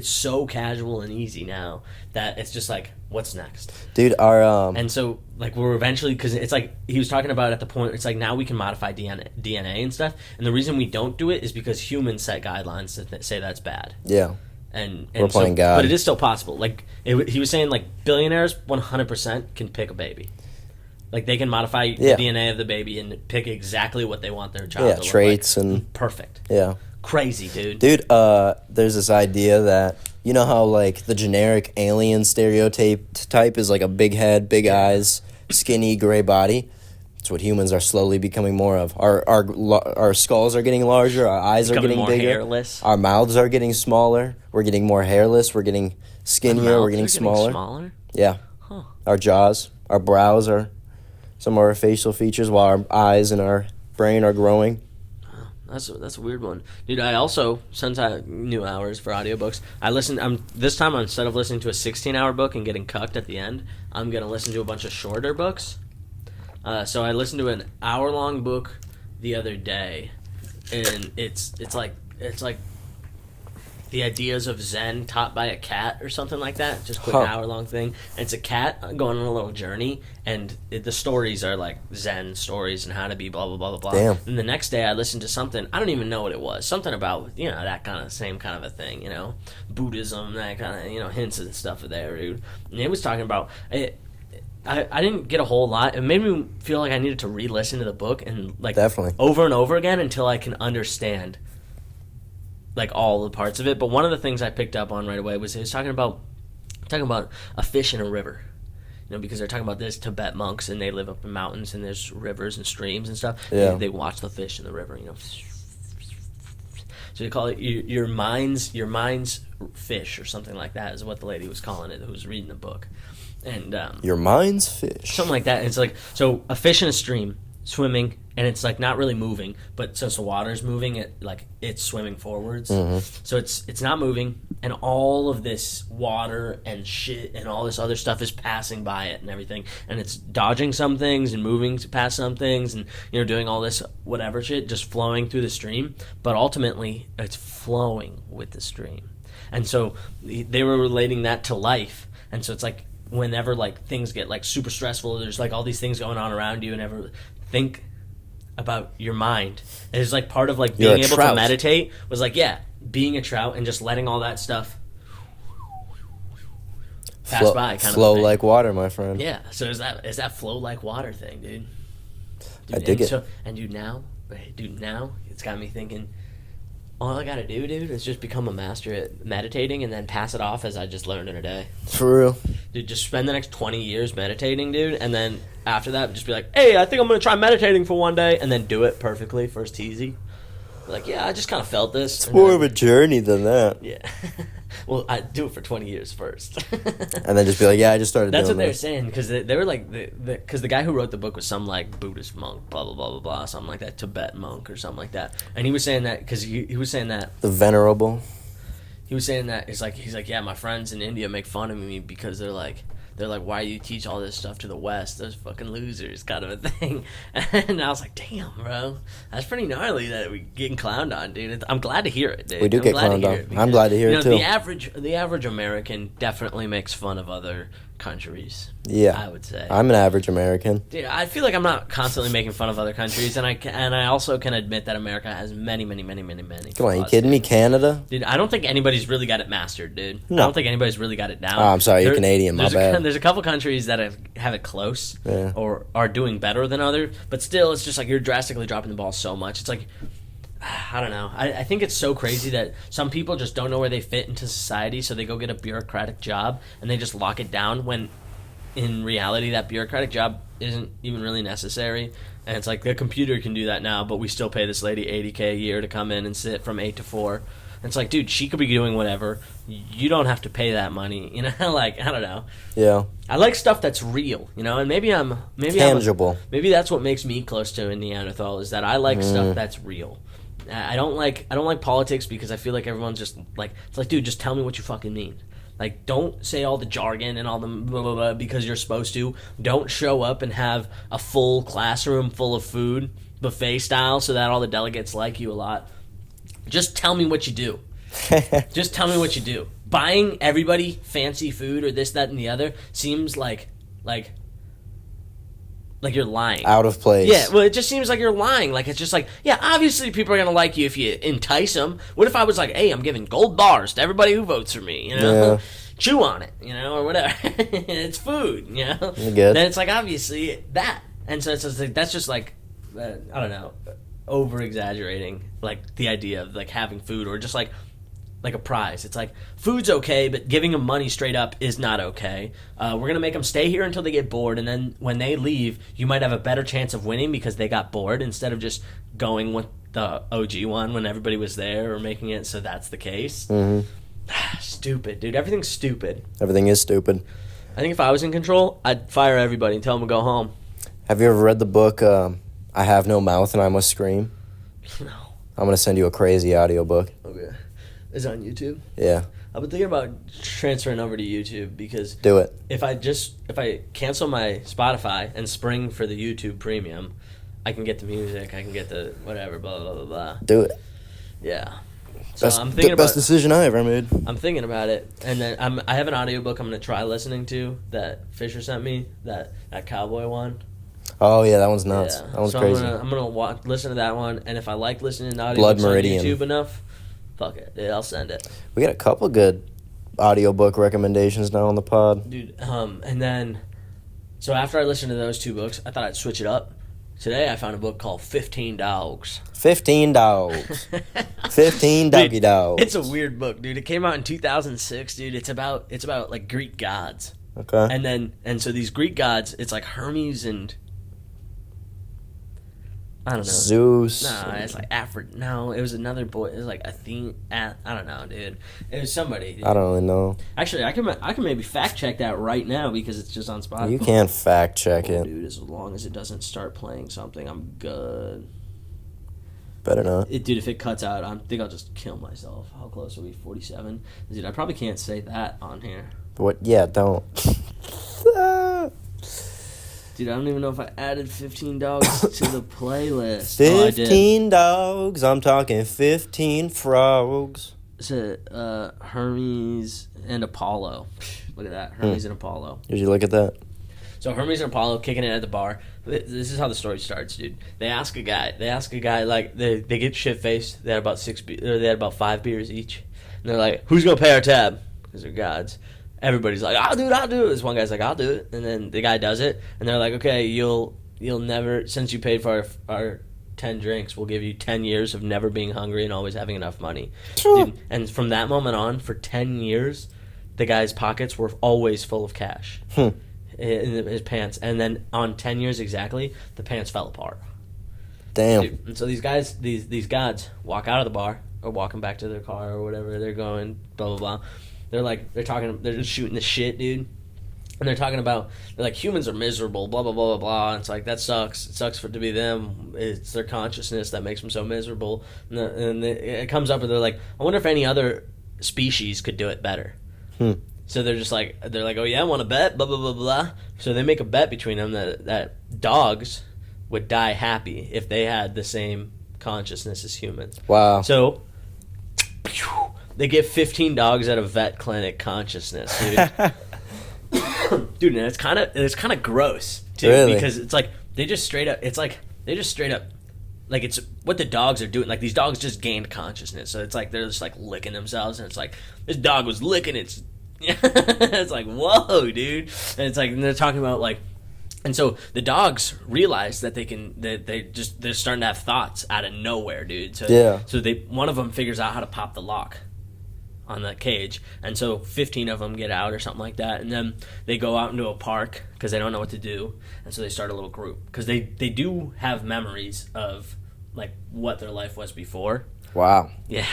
so casual and easy now that it's just like, what's next? Dude, and so, like, we're eventually, because it's like, he was talking about at the point, it's like, now we can modify DNA and stuff, and the reason we don't do it is because humans set guidelines to say that's bad. Yeah. And we're playing God. But it is still possible. Like, he was saying, like, billionaires 100% can pick a baby. Like, they can modify the DNA of the baby and pick exactly what they want their child to look traits like. And... Perfect. Yeah. Crazy, dude. Dude, there's this idea that, you know how, like, the generic alien stereotype type is, like, a big head, big eyes, skinny, gray body? It's what humans are slowly becoming more of. Our skulls are getting larger, our eyes are getting more bigger. Hairless. Our mouths are getting smaller, we're getting more hairless, we're getting skinnier, we're getting smaller. Yeah. Huh. Our jaws, our brows are some of our facial features, while our eyes and our brain are growing. That's a weird one, dude. I also, since I knew hours for audiobooks, this time instead of listening to a 16-hour book and getting cucked at the end, I'm gonna listen to a bunch of shorter books. So I listened to an hour-long book the other day, and it's like the ideas of Zen taught by a cat or something like that. Just quick hour-long thing. And it's a cat going on a little journey, and the stories are like Zen stories and how to be blah, blah, blah, blah, blah. Damn. And the next day I listened to something, I don't even know what it was. something about, you know, that kind of same kind of a thing, you know. Buddhism, that kind of, you know, hints and stuff there, dude. And it was talking about... I didn't get a whole lot. It made me feel like I needed to re-listen to the book and, like, definitely over and over again until I can understand, like, all the parts of it. But one of the things I picked up on right away was he was talking about a fish in a river. You know, because they're talking about this Tibet monks, and they live up in mountains, and there's rivers and streams and stuff. Yeah. And they watch the fish in the river, you know. So you call it your mind's fish or something like that is what the lady was calling it who was reading the book. And your mind's fish. Something like that. It's like, so a fish in a stream swimming, and it's like not really moving, but since the water's moving, it's swimming forwards. Mm-hmm. So it's not moving, and all of this water and shit and all this other stuff is passing by it and everything, and it's dodging some things and moving past some things, and, you know, doing all this whatever shit, just flowing through the stream. But ultimately, it's flowing with the stream. And so they were relating that to life, and so it's like, whenever, like, things get, like, super stressful, there's, like, all these things going on around you, and ever think about your mind. And it's, like, part of, like, being able to meditate was, like, yeah, being a trout and just letting all that stuff pass by, kind of flow like water, my friend. Yeah, so is that flow like water thing, dude. I dig it. Dude, now it's got me thinking, all I gotta do, dude, is just become a master at meditating and then pass it off as I just learned in a day. For real. Dude, just spend the next 20 years meditating, dude, and then after that, just be like, hey, I think I'm gonna try meditating for one day, and then do it perfectly, first easy. Like, yeah, I just kind of felt this. It's more of a journey than that. Yeah. Well, I'd do it for 20 years first. And then just be like, yeah, I just started That's doing what they were this. saying, because they were like, because the guy who wrote the book was some like Buddhist monk, blah blah blah blah blah, something like that, Tibetan monk or something like that. And he was saying that because he was saying that The Venerable. he was saying that he's like, yeah, my friends in India make fun of me because they're like, why do you teach all this stuff to the West? Those fucking losers, kind of a thing. And I was like, damn, bro, that's pretty gnarly that we getting clowned on, dude. I'm glad to hear it, dude. We do get clowned on. I'm glad to hear it too. The average American definitely makes fun of other countries. Yeah, I would say. I'm an average American. Dude, I feel like I'm not constantly making fun of other countries, and I also can admit that America has many. Come on, flaws, you kidding me? Canada? Dude, I don't think anybody's really got it mastered, dude. No. I don't think anybody's really got it down. Oh, I'm sorry, you're Canadian, my bad. There's a couple countries that have it close, or are doing better than others, but still, it's just like you're drastically dropping the ball so much. It's like, I don't know. I think it's so crazy that some people just don't know where they fit into society, so they go get a bureaucratic job, and they just lock it down when in reality that bureaucratic job isn't even really necessary. And it's like the computer can do that now, but we still pay this lady $80K a year to come in and sit from 8 to 4. And it's like, dude, she could be doing whatever. You don't have to pay that money, you know. Like, I don't know. Yeah. I like stuff that's real, you know. And maybe tangible. Maybe that's what makes me close to a Neanderthal, is that I like stuff that's real. I don't like politics because I feel like everyone's just like, it's like, dude, just tell me what you fucking mean. Like, don't say all the jargon and all the blah, blah, blah because you're supposed to. Don't show up and have a full classroom full of food, buffet style, so that all the delegates like you a lot. Just tell me what you do. Just tell me what you do. Buying everybody fancy food or this, that, and the other seems like you're lying. Out of place. Yeah, well, it just seems like you're lying. Like, it's just like, yeah, obviously people are going to like you if you entice them. What if I was like, hey, I'm giving gold bars to everybody who votes for me, you know? Yeah. Chew on it, you know, or whatever. It's food, you know? Good. Then it's like, obviously, that. And so it's just like, that's just like, I don't know, over-exaggerating, like, the idea of, like, having food or just, like a prize. It's like, food's okay, but giving them money straight up is not okay. We're going to make them stay here until they get bored, and then when they leave, you might have a better chance of winning because they got bored instead of just going with the OG one when everybody was there or making it so that's the case. Mm-hmm. Stupid, dude. Everything's stupid. Everything is stupid. I think if I was in control, I'd fire everybody and tell them to go home. Have you ever read the book, I Have No Mouth and I Must Scream? No. I'm going to send you a crazy audiobook. Okay. Is it on YouTube? Yeah. I've been thinking about transferring over to YouTube because Do it. if I cancel my Spotify and spring for the YouTube Premium, I can get the music, I can get the whatever, blah blah blah blah. Do it. Yeah. So Best, I'm thinking best about decision I ever made. I'm thinking about it, and then I have an audiobook I'm gonna try listening to that Fisher sent me, that cowboy one. Oh yeah, that one's nuts. Yeah. That one's so crazy. I'm gonna listen to that one, and if I like listening to audiobooks Blood on Meridian. YouTube enough, fuck it, dude, I'll send it. We got a couple good audiobook recommendations now on the pod. Dude, and then, so after I listened to those two books, I thought I'd switch it up. Today I found a book called 15 Dogs. 15 dogs. 15 doggy Dude, dogs. It's a weird book, dude. It came out in 2006, dude. It's about like Greek gods. Okay. And so these Greek gods, it's like Hermes and I don't know. Zeus. No, it's like No, it was another boy. It was like Athene. I don't know, dude. It was somebody. Dude. I don't really know. Actually, I can maybe fact check that right now because it's just on Spotify. You can't fact check it. Dude. As long as it doesn't start playing something, I'm good. Better not. Dude, if it cuts out, I think I'll just kill myself. How close are we? 47. Dude, I probably can't say that on here. What? Yeah, don't. Dude, I don't even know if I added 15 dogs to the playlist. 15 dogs. I'm talking 15 frogs. It's Hermes and Apollo. Look at that. Hermes and Apollo. Did you look at that? So Hermes and Apollo kicking it at the bar. This is how the story starts, dude. They ask a guy like they get shit faced. They had about 5 beers each, and they're like, "Who's gonna pay our tab?" Because they're gods. Everybody's like, I'll do it. This one guy's like, I'll do it. And then the guy does it. And they're like, okay, you'll never, since you paid for our 10 drinks, we'll give you 10 years of never being hungry and always having enough money. Dude, and from that moment on, for 10 years, the guy's pockets were always full of cash in his pants. And then on 10 years exactly, the pants fell apart. Damn. Dude, and so these guys, these gods, walk out of the bar or walking back to their car or whatever they're going, blah, blah, blah. they're just shooting the shit, dude. And they're talking about, they're like, humans are miserable, blah, blah, blah, blah, blah. And it's like, that sucks. It sucks for it to be them. It's their consciousness that makes them so miserable. And it comes up and they're like, I wonder if any other species could do it better. So they're like, oh yeah, want to bet? Blah, blah, blah, blah. So they make a bet between them that dogs would die happy if they had the same consciousness as humans. Wow. So they give 15 dogs at a vet clinic consciousness, dude. Dude, and it's kind of gross too, really? Because it's like they just straight up like it's what the dogs are doing. Like these dogs just gained consciousness, so it's like they're just like licking themselves, and it's like this dog was licking its. It's like, whoa, dude. And it's like, and they're talking about like, and so the dogs realize that they're starting to have thoughts out of nowhere, dude. So yeah. So one of them figures out how to pop the lock on the cage, and so 15 of them get out or something like that, and then they go out into a park because they don't know what to do, and so they start a little group because they do have memories of like what their life was before. Wow. Yeah.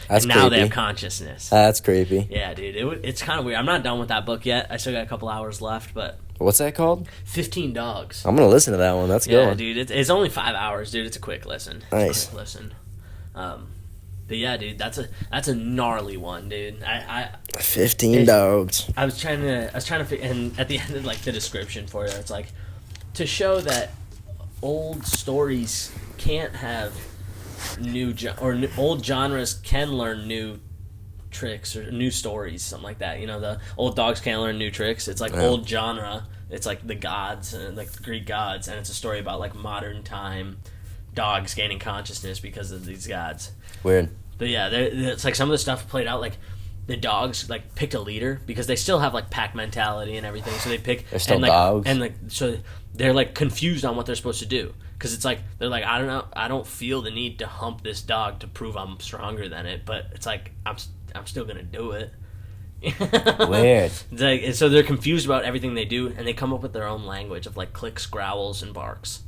That's and now creepy. they have consciousness. That's creepy. Yeah, dude. It's kind of weird. I'm not done with that book yet. I still got a couple hours left, but What's that called? 15 Dogs. I'm gonna listen to that one. That's a good Yeah, one. dude. It's only 5 hours, dude. It's a quick listen. Nice. Quick listen. But yeah, dude, that's a gnarly one, dude. 15 dogs. I was trying to, and at the end of like the description for it, it's like to show that old stories can't have old genres can learn new tricks or new stories, something like that. You know, the old dogs can't learn new tricks. It's like old genre. It's like the gods and like the Greek gods, and it's a story about like modern time dogs gaining consciousness because of these gods. Weird. But yeah, it's like some of the stuff played out like the dogs like picked a leader because they still have like pack mentality and everything. So they pick. They're still and, like, dogs. and like so they're like confused on what they're supposed to do because it's like they're like, I don't know, I don't feel the need to hump this dog to prove I'm stronger than it, but it's like I'm still gonna do it. Weird. It's like, so they're confused about everything they do, and they come up with their own language of like clicks, growls, and barks.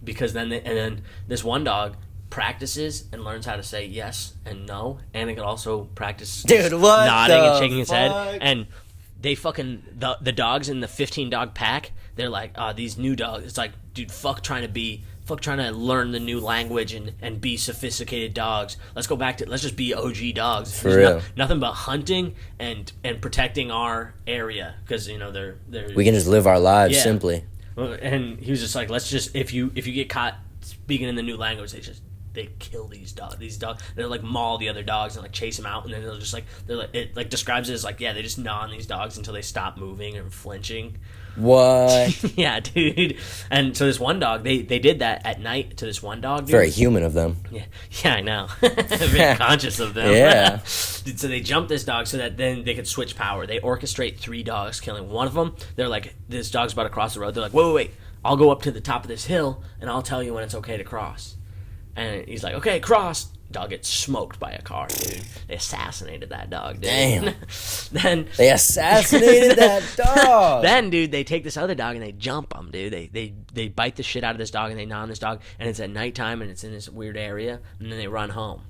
Because then this one dog practices and learns how to say yes and no, and it can also practice nodding and shaking his head. And they fucking the dogs in the 15 dog pack, they're like, these new dogs. It's like, dude, fuck trying to learn the new language and be sophisticated dogs. Let's just be OG dogs. For real. Nothing but hunting and protecting our area because you know they're We can just live our lives simply. And he was just like, let's just if you get caught speaking in the new language, they kill these dogs. They'll like maul the other dogs and like chase them out, and then they'll just like it like describes it as like they just gnaw on these dogs until they stop moving or flinching. What? Yeah, dude. And so this one dog, they did that at night to this one dog. Dude. Very human of them. Yeah, I know. Very conscious of them. Yeah. Dude, so they jumped this dog so that then they could switch power. They orchestrate 3 dogs killing one of them. They're like, this dog's about to cross the road. They're like, wait. I'll go up to the top of this hill and I'll tell you when it's okay to cross. And he's like, okay, cross. Dog gets smoked by a car, dude. They assassinated that dog, dude. Damn. Then they assassinated that dog. Then, dude, they take this other dog and they jump him, dude. They bite the shit out of this dog and they gnaw on this dog, and it's at nighttime and it's in this weird area, and then they run home.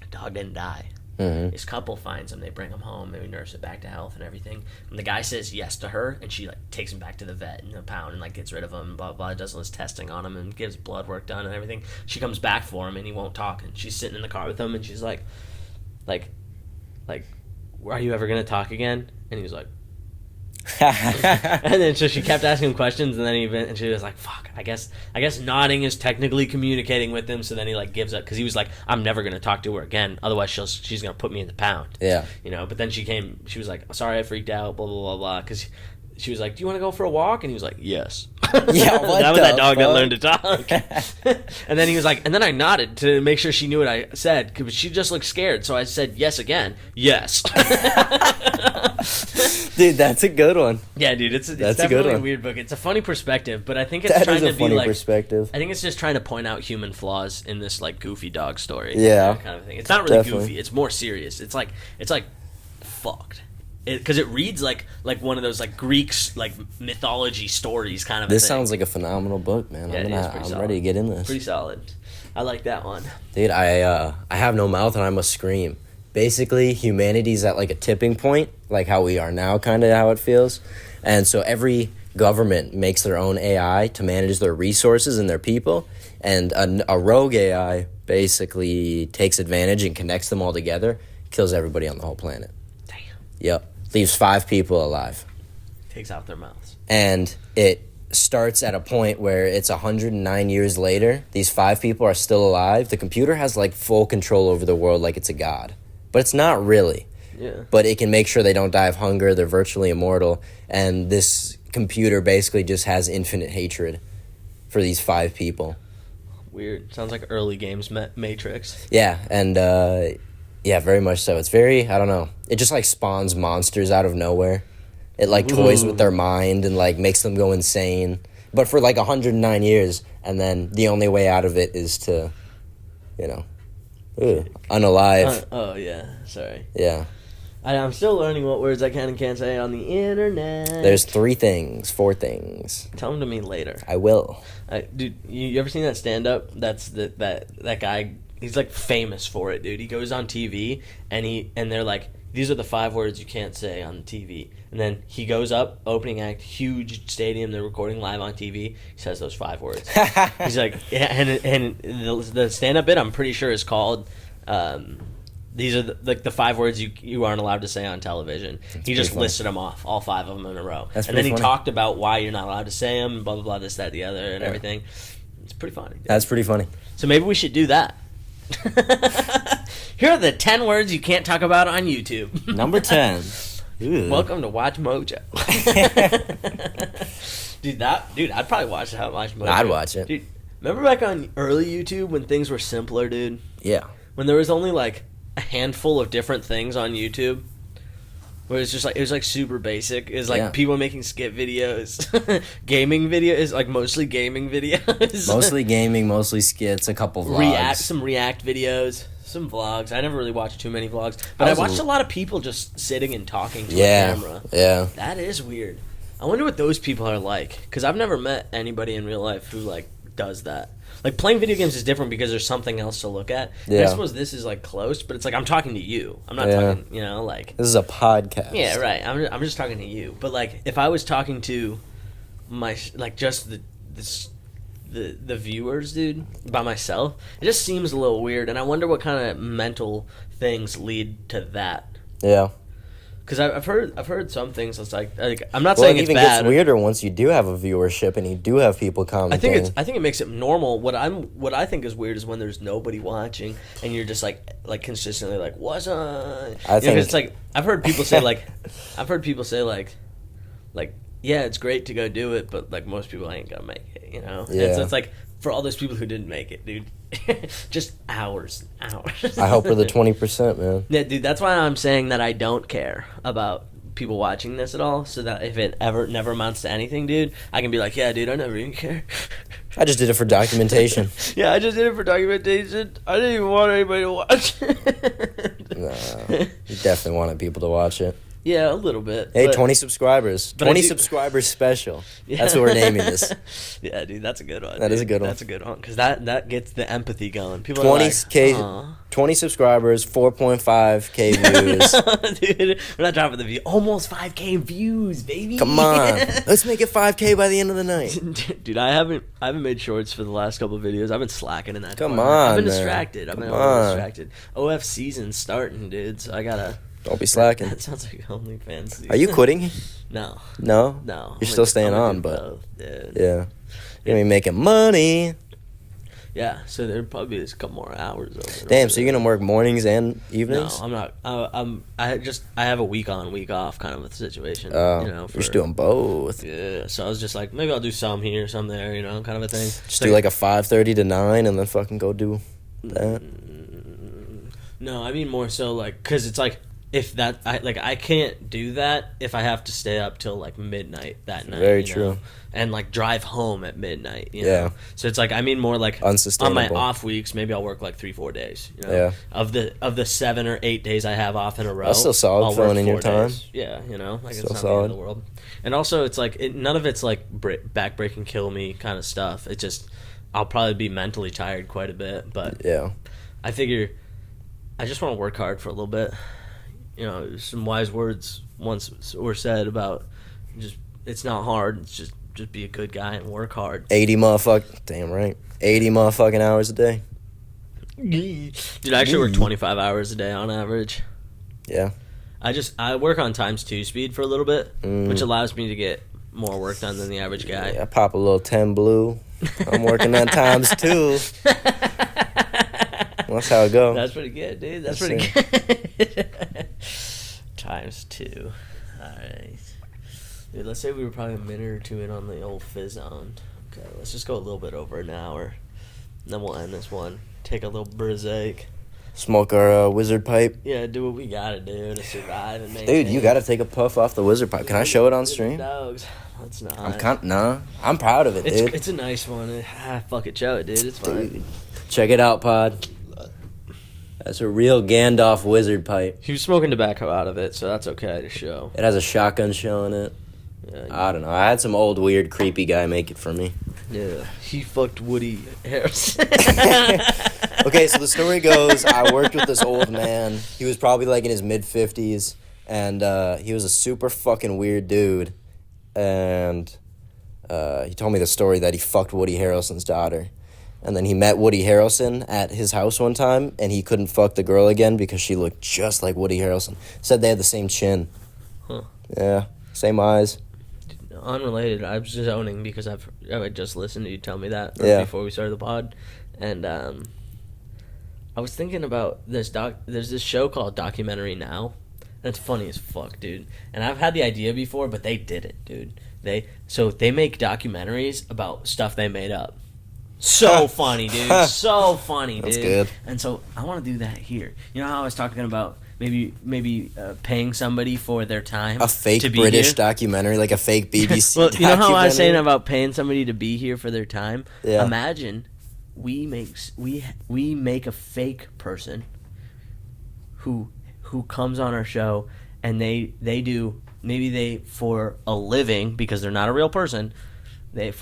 The dog didn't die. Mm-hmm. This couple finds him. They bring him home. They nurse it back to health and everything. And the guy says yes to her, and she like takes him back to the vet in a pound and like gets rid of him. Blah blah. Does all this testing on him and gives blood work done and everything. She comes back for him and he won't talk. And she's sitting in the car with him and she's like, are you ever gonna talk again? And he was like. And then so she kept asking him questions, and then and she was like, fuck, I guess nodding is technically communicating with him. So then he like gives up because he was like, I'm never gonna talk to her again, otherwise she's gonna put me in the pound. Yeah, you know. But then she was like, sorry, I freaked out, blah blah blah blah, because she was like, do you want to go for a walk? And he was like, yes. Yeah, what that was that dog fuck? that learned to talk. And then he was like, and then I nodded to make sure she knew what I said because she just looked scared. So I said yes again. Yes. Dude, that's a good one. Yeah, dude, it's that's definitely a good one. A weird book. It's a funny perspective, but I think it's trying to be like perspective. I think it's just trying to point out human flaws in this like goofy dog story. Yeah, kind of thing. It's not really goofy. It's more serious. It's like fucked. Because it reads like one of those like Greeks like mythology stories kind of. This sounds like a phenomenal book, man. Yeah, I'm ready to get in this. Pretty solid. I like that one. Dude, I have no mouth and I must scream. basically humanity's at like a tipping point, like how we are now, kind of how it feels. And so every government makes their own AI to manage their resources and their people, and a rogue AI basically takes advantage and connects them all together, kills everybody on the whole planet. Damn. Yep. Leaves 5 people alive. Takes out their mouths. And it starts at a point where it's 109 years later. These 5 people are still alive. The computer has like full control over the world like it's a god. But it's not really. Yeah. But it can make sure they don't die of hunger. They're virtually immortal. And this computer basically just has infinite hatred for these 5 people. Weird. Sounds like early games Matrix. Yeah, and yeah, very much so. It's very, I don't know. It just like spawns monsters out of nowhere. It like toys with their mind and like makes them go insane. But for like 109 years, and then the only way out of it is to, you know, unalive. Oh yeah, sorry. Yeah. I'm still learning what words I can and can't say on the internet. There's 4 things. Tell them to me later. I will. Dude, you ever seen that stand-up? That's that guy. He's like famous for it, dude. He goes on TV and they're like, these are the 5 words you can't say on TV. And then he goes up, opening act, huge stadium, they're recording live on TV. He says those 5 words. He's like, yeah, and the stand-up bit, I'm pretty sure, is called. These are the 5 words you aren't allowed to say on television. He just listed them off, all 5 of them in a row. And then he talked about why you're not allowed to say them, blah, blah, blah, this, that, the other, and everything. It's pretty funny. Dude. That's pretty funny. So maybe we should do that. Here are the 10 words you can't talk about on YouTube. Number 10. Welcome to Watch Mojo. Dude, I'd probably watch Watch Mojo. I'd watch it. Dude, remember back on early YouTube when things were simpler, dude? Yeah. When there was only like a handful of different things on YouTube, where it's just like it was like super basic. It was like people making skit videos, gaming videos, like mostly gaming videos, mostly gaming, mostly skits, a couple vlogs, some React videos, some vlogs. I never really watched too many vlogs, but I watched a lot of people just sitting and talking to a camera. Yeah, that is weird. I wonder what those people are like, because I've never met anybody in real life who like does that. Like, playing video games is different because there's something else to look at. Yeah. I suppose this is, like, close, but it's like I'm talking to you. I'm not talking, you know, like... This is a podcast. Yeah, right. I'm just talking to you. But, like, if I was talking to my... Like, just the viewers, dude, by myself, it just seems a little weird. And I wonder what kind of mental things lead to that. Yeah. Because I've heard some things. It's like I'm not saying it's bad. It even gets weirder once you do have a viewership and you do have people commenting. I think it makes it normal. What I think is weird is when there's nobody watching and you're just like consistently like, what's up? I think it's like I've heard people say like yeah, it's great to go do it, but like most people ain't gonna make it, you know. Yeah. And so it's like for all those people who didn't make it, dude. Just hours. I hope for the 20%, man. Yeah, dude, that's why I'm saying that I don't care about people watching this at all, so that if it ever never amounts to anything, dude, I can be like, yeah, dude, I never even care. I just did it for documentation. Yeah, I just did it for documentation. I didn't even want anybody to watch it. No, you definitely wanted people to watch it. Yeah, a little bit. Hey, 20 subscribers. 20 subscribers special. Yeah. That's what we're naming this. Yeah, dude, that's a good one. That is a good one. That's a good one, because that gets the empathy going. People 20 subscribers, 4.5K views. Dude, we're not dropping the view. Almost 5K views, baby. Come on. Let's make it 5K by the end of the night. Dude, I haven't made shorts for the last couple of videos. I've been slacking in that. Come on, I've been distracted. I've been distracted. OF season's starting, dude, so I gotta... Don't be slacking. That sounds like OnlyFans. Dude. Are you quitting? No. No? No. You're still staying on, but... Both, yeah. You're going to be making money. Yeah, so there'll probably be a couple more hours over. Damn, so you're going to work mornings and evenings? No, I'm not. I have a week on, week off kind of a situation. You know, you're just doing both. Yeah, so I was just like, maybe I'll do some here, some there, you know, kind of a thing. Just do like a 5:30 to 9 and then fucking go do that? No, I mean more so like, because it's like, if that I can't do that if I have to stay up till like midnight that night. Very true. Know? And like drive home at midnight. You know? So it's like I mean more like unsustainable. On my off weeks, maybe I'll work like 3-4 days. You know? Yeah. Of the 7 or 8 days I have off in a row, that's still solid throwing in your time. Days. Yeah, you know, like still it's not solid. the end of the world. And also it's like none of it's like backbreaking, kill me kind of stuff. It just I'll probably be mentally tired quite a bit, but yeah, I figure. I just want to work hard for a little bit. You know, some wise words once were said about just it's not hard. It's just be a good guy and work hard. 80 motherfucking hours a day. Dude, I actually work 25 hours a day on average. Yeah. I work on times 2 speed for a little bit, which allows me to get more work done than the average guy. Yeah, I pop a little 10 blue. I'm working on times 2. That's how it goes. That's pretty good, dude. That's pretty good. Times 2. Alright. Dude, let's say we were probably a minute or 2 in on the old fizz on. Okay, let's just go a little bit over an hour. And then we'll end this one. Take a little break. Smoke our wizard pipe. Yeah, do what we gotta do to survive and maintain. Dude, you gotta take a puff off the wizard pipe. Can I show it on stream? Dogs. Let's not. I'm proud of it, dude. It's a nice one. Fuck it, show it, dude. It's fine. Dude. Check it out, pod. That's a real Gandalf wizard pipe. He was smoking tobacco out of it, so that's okay to show. It has a shotgun shell in it. Yeah, I don't know. I had some old, weird, creepy guy make it for me. Yeah, he fucked Woody Harrelson. Okay, so the story goes, I worked with this old man. He was probably like in his mid-50s, and he was a super fucking weird dude. And he told me the story that he fucked Woody Harrelson's daughter. And then he met Woody Harrelson at his house one time, and he couldn't fuck the girl again because she looked just like Woody Harrelson. Said they had the same chin. Huh. Yeah, same eyes. Unrelated, I was just owning because I just listened to you tell me that before we started the pod. And I was thinking about there's this show called Documentary Now. And it's funny as fuck, dude. And I've had the idea before, but they did it, dude. They make documentaries about stuff they made up. So funny, dude. So funny, dude. That's good. And so I want to do that here. You know how I was talking about maybe paying somebody for their time? A fake to be British here? Documentary, like a fake BBC Well, documentary. you know how I was saying about paying somebody to be here for their time? Yeah. Imagine we make a fake person who comes on our show and they do for a living, because they're not a real person, they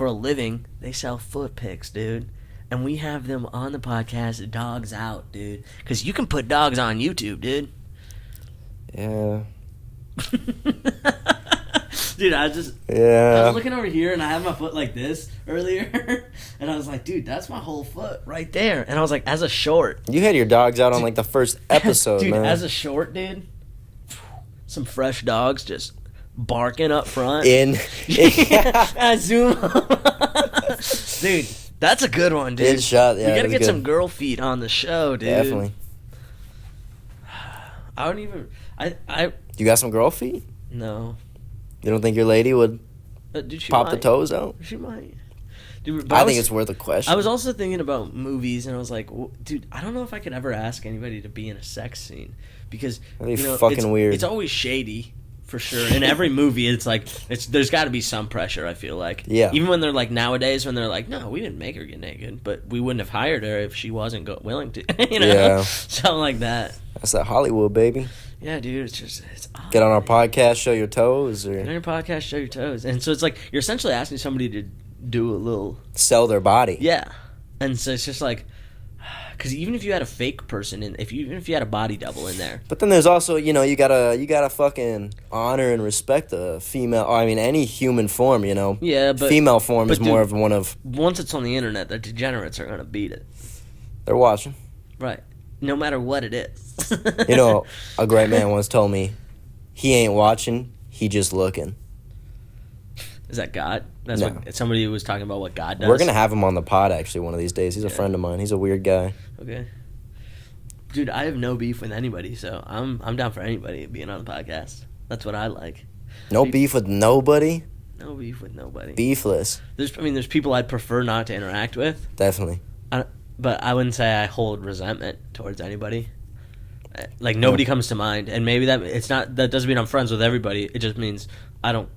sell foot pics, dude. And we have them on the podcast, dogs out, dude. Because you can put dogs on YouTube, dude. Yeah. Dude, I was looking over here and I had my foot like this earlier. And I was like, dude, that's my whole foot right there. And I was like, as a short. You had your dogs out on like the first episode, dude, man. As a short, dude, some fresh dogs just barking up front. I zoom dude, that's a good one, dude. Good shot, yeah. We gotta get some girl feet on the show, dude. Definitely. I don't even... You got some girl feet? No. You don't think your lady would dude, pop the toes out? She might. Dude, I think it's worth a question. I was also thinking about movies, and I was like, dude, I don't know if I could ever ask anybody to be in a sex scene. Because, that'd be fucking weird. It's always shady, for sure. In every movie, it's like, there's got to be some pressure, I feel like. Yeah. Even when they're like, nowadays, when they're like, no, we didn't make her get naked, but we wouldn't have hired her if she wasn't willing to. You know? Yeah. Something like that. That's that Hollywood, baby. Yeah, dude, it's odd. Get on our podcast, show your toes, or Get on your podcast, show your toes. And so it's like, you're essentially asking somebody to do a little... sell their body. Yeah. And so it's just like... Because even if you had a fake person, even if you had a body double in there... But then there's also, you gotta fucking honor and respect the female... I mean, any human form, you know? Yeah, but... Female form is dude, more of one of... Once it's on the internet, the degenerates are going to beat it. They're watching. Right. No matter what it is. You know, a great man once told me, he ain't watching, he just looking. Is that God? That's No. what somebody was talking about what God does. We're gonna have him on the pod actually one of these days. He's a friend of mine. He's a weird guy. Okay. Dude, I have no beef with anybody, so I'm down for anybody being on the podcast. That's what I like. No beef with nobody. No beef with nobody. Beefless. There's people I'd prefer not to interact with. Definitely. But I wouldn't say I hold resentment towards anybody. Like, nobody comes to mind, and maybe that doesn't mean I'm friends with everybody. It just means I don't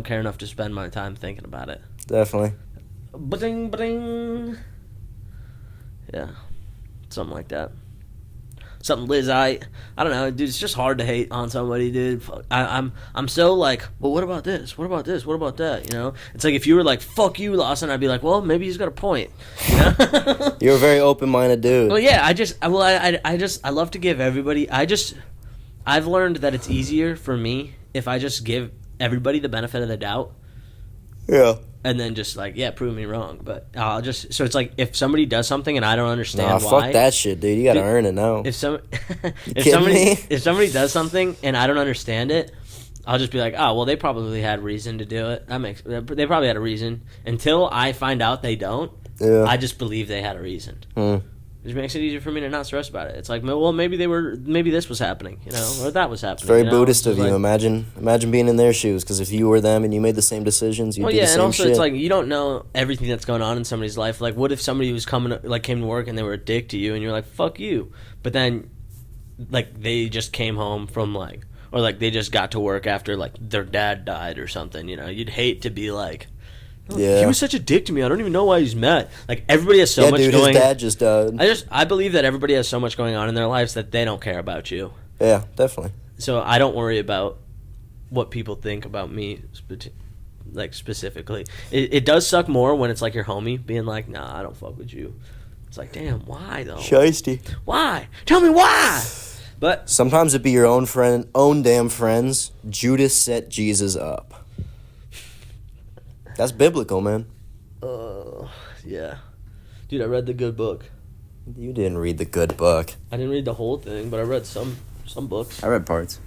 care enough to spend my time thinking about it. Definitely. Ba-ding, ba-ding. Yeah, something like that. something Lizite. I don't know, dude. It's just hard to hate on somebody, dude. Fuck. I'm so like, well, what about this? What about this? What about that? You know, it's like if you were like, fuck you, Lawson, I'd be like, well, maybe he's got a point. You know? You're a very open-minded dude. Well, yeah. I love to give everybody. I've learned that it's easier for me if I just give everybody the benefit of the doubt. Yeah. And then just like, yeah, prove me wrong. But I'll just, so it's like if somebody does something and I don't understand why. Fuck that shit, dude. You gotta earn it now. If Me? if somebody does something and I don't understand it, I'll just be like, oh, well, they probably had reason to do it. They probably had a reason. Until I find out they don't, I just believe they had a reason. Which makes it easier for me to not stress about it. It's like, well, maybe this was happening, you know, or that was happening. It's very you know? Buddhist of you. Like, imagine being in their shoes, because if you were them and you made the same decisions, you'd do the same shit. and also it's like you don't know everything that's going on in somebody's life. Like, what if somebody was came to work and they were a dick to you, and you're like, fuck you, but then like they just came home from like, or like they just got to work after like their dad died or something. You know, you'd hate to be like, he was such a dick to me. I don't even know why he's mad. Like, everybody has so much dude, going. His dad just died. I believe that everybody has so much going on in their lives that they don't care about you. Yeah, definitely. So I don't worry about what people think about me, like specifically. It does suck more when it's like your homie being like, "Nah, I don't fuck with you." It's like, damn, why though? Shiesty. Why? Tell me why. But sometimes it'd be your own damn friends. Judas set Jesus up. That's biblical, man. Yeah. Dude, I read the good book. You didn't read the good book. I didn't read the whole thing, but I read some books. I read parts.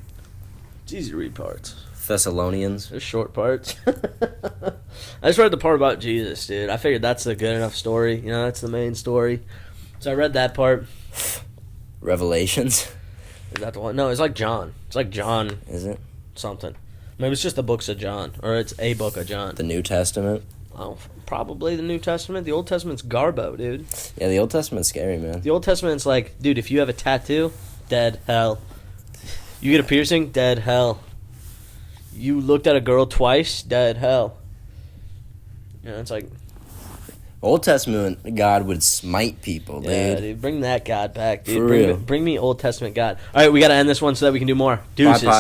It's easy to read parts. Thessalonians. There's short parts. I just read the part about Jesus, dude. I figured that's a good enough story. You know, that's the main story. So I read that part. Revelations. Is that the one? No, it's like John. It's like John. Is it? Something. Maybe it's just the books of John, or it's a book of John. The New Testament? Oh, probably the New Testament. The Old Testament's garbo, dude. Yeah, the Old Testament's scary, man. The Old Testament's like, dude, if you have a tattoo, dead hell. You get a piercing, dead hell. You looked at a girl twice, dead hell. You know, it's like... Old Testament God would smite people, dude. Yeah, dude, bring that God back, dude. For real. Bring me Old Testament God. All right, we got to end this one so that we can do more. Deuces. Bye,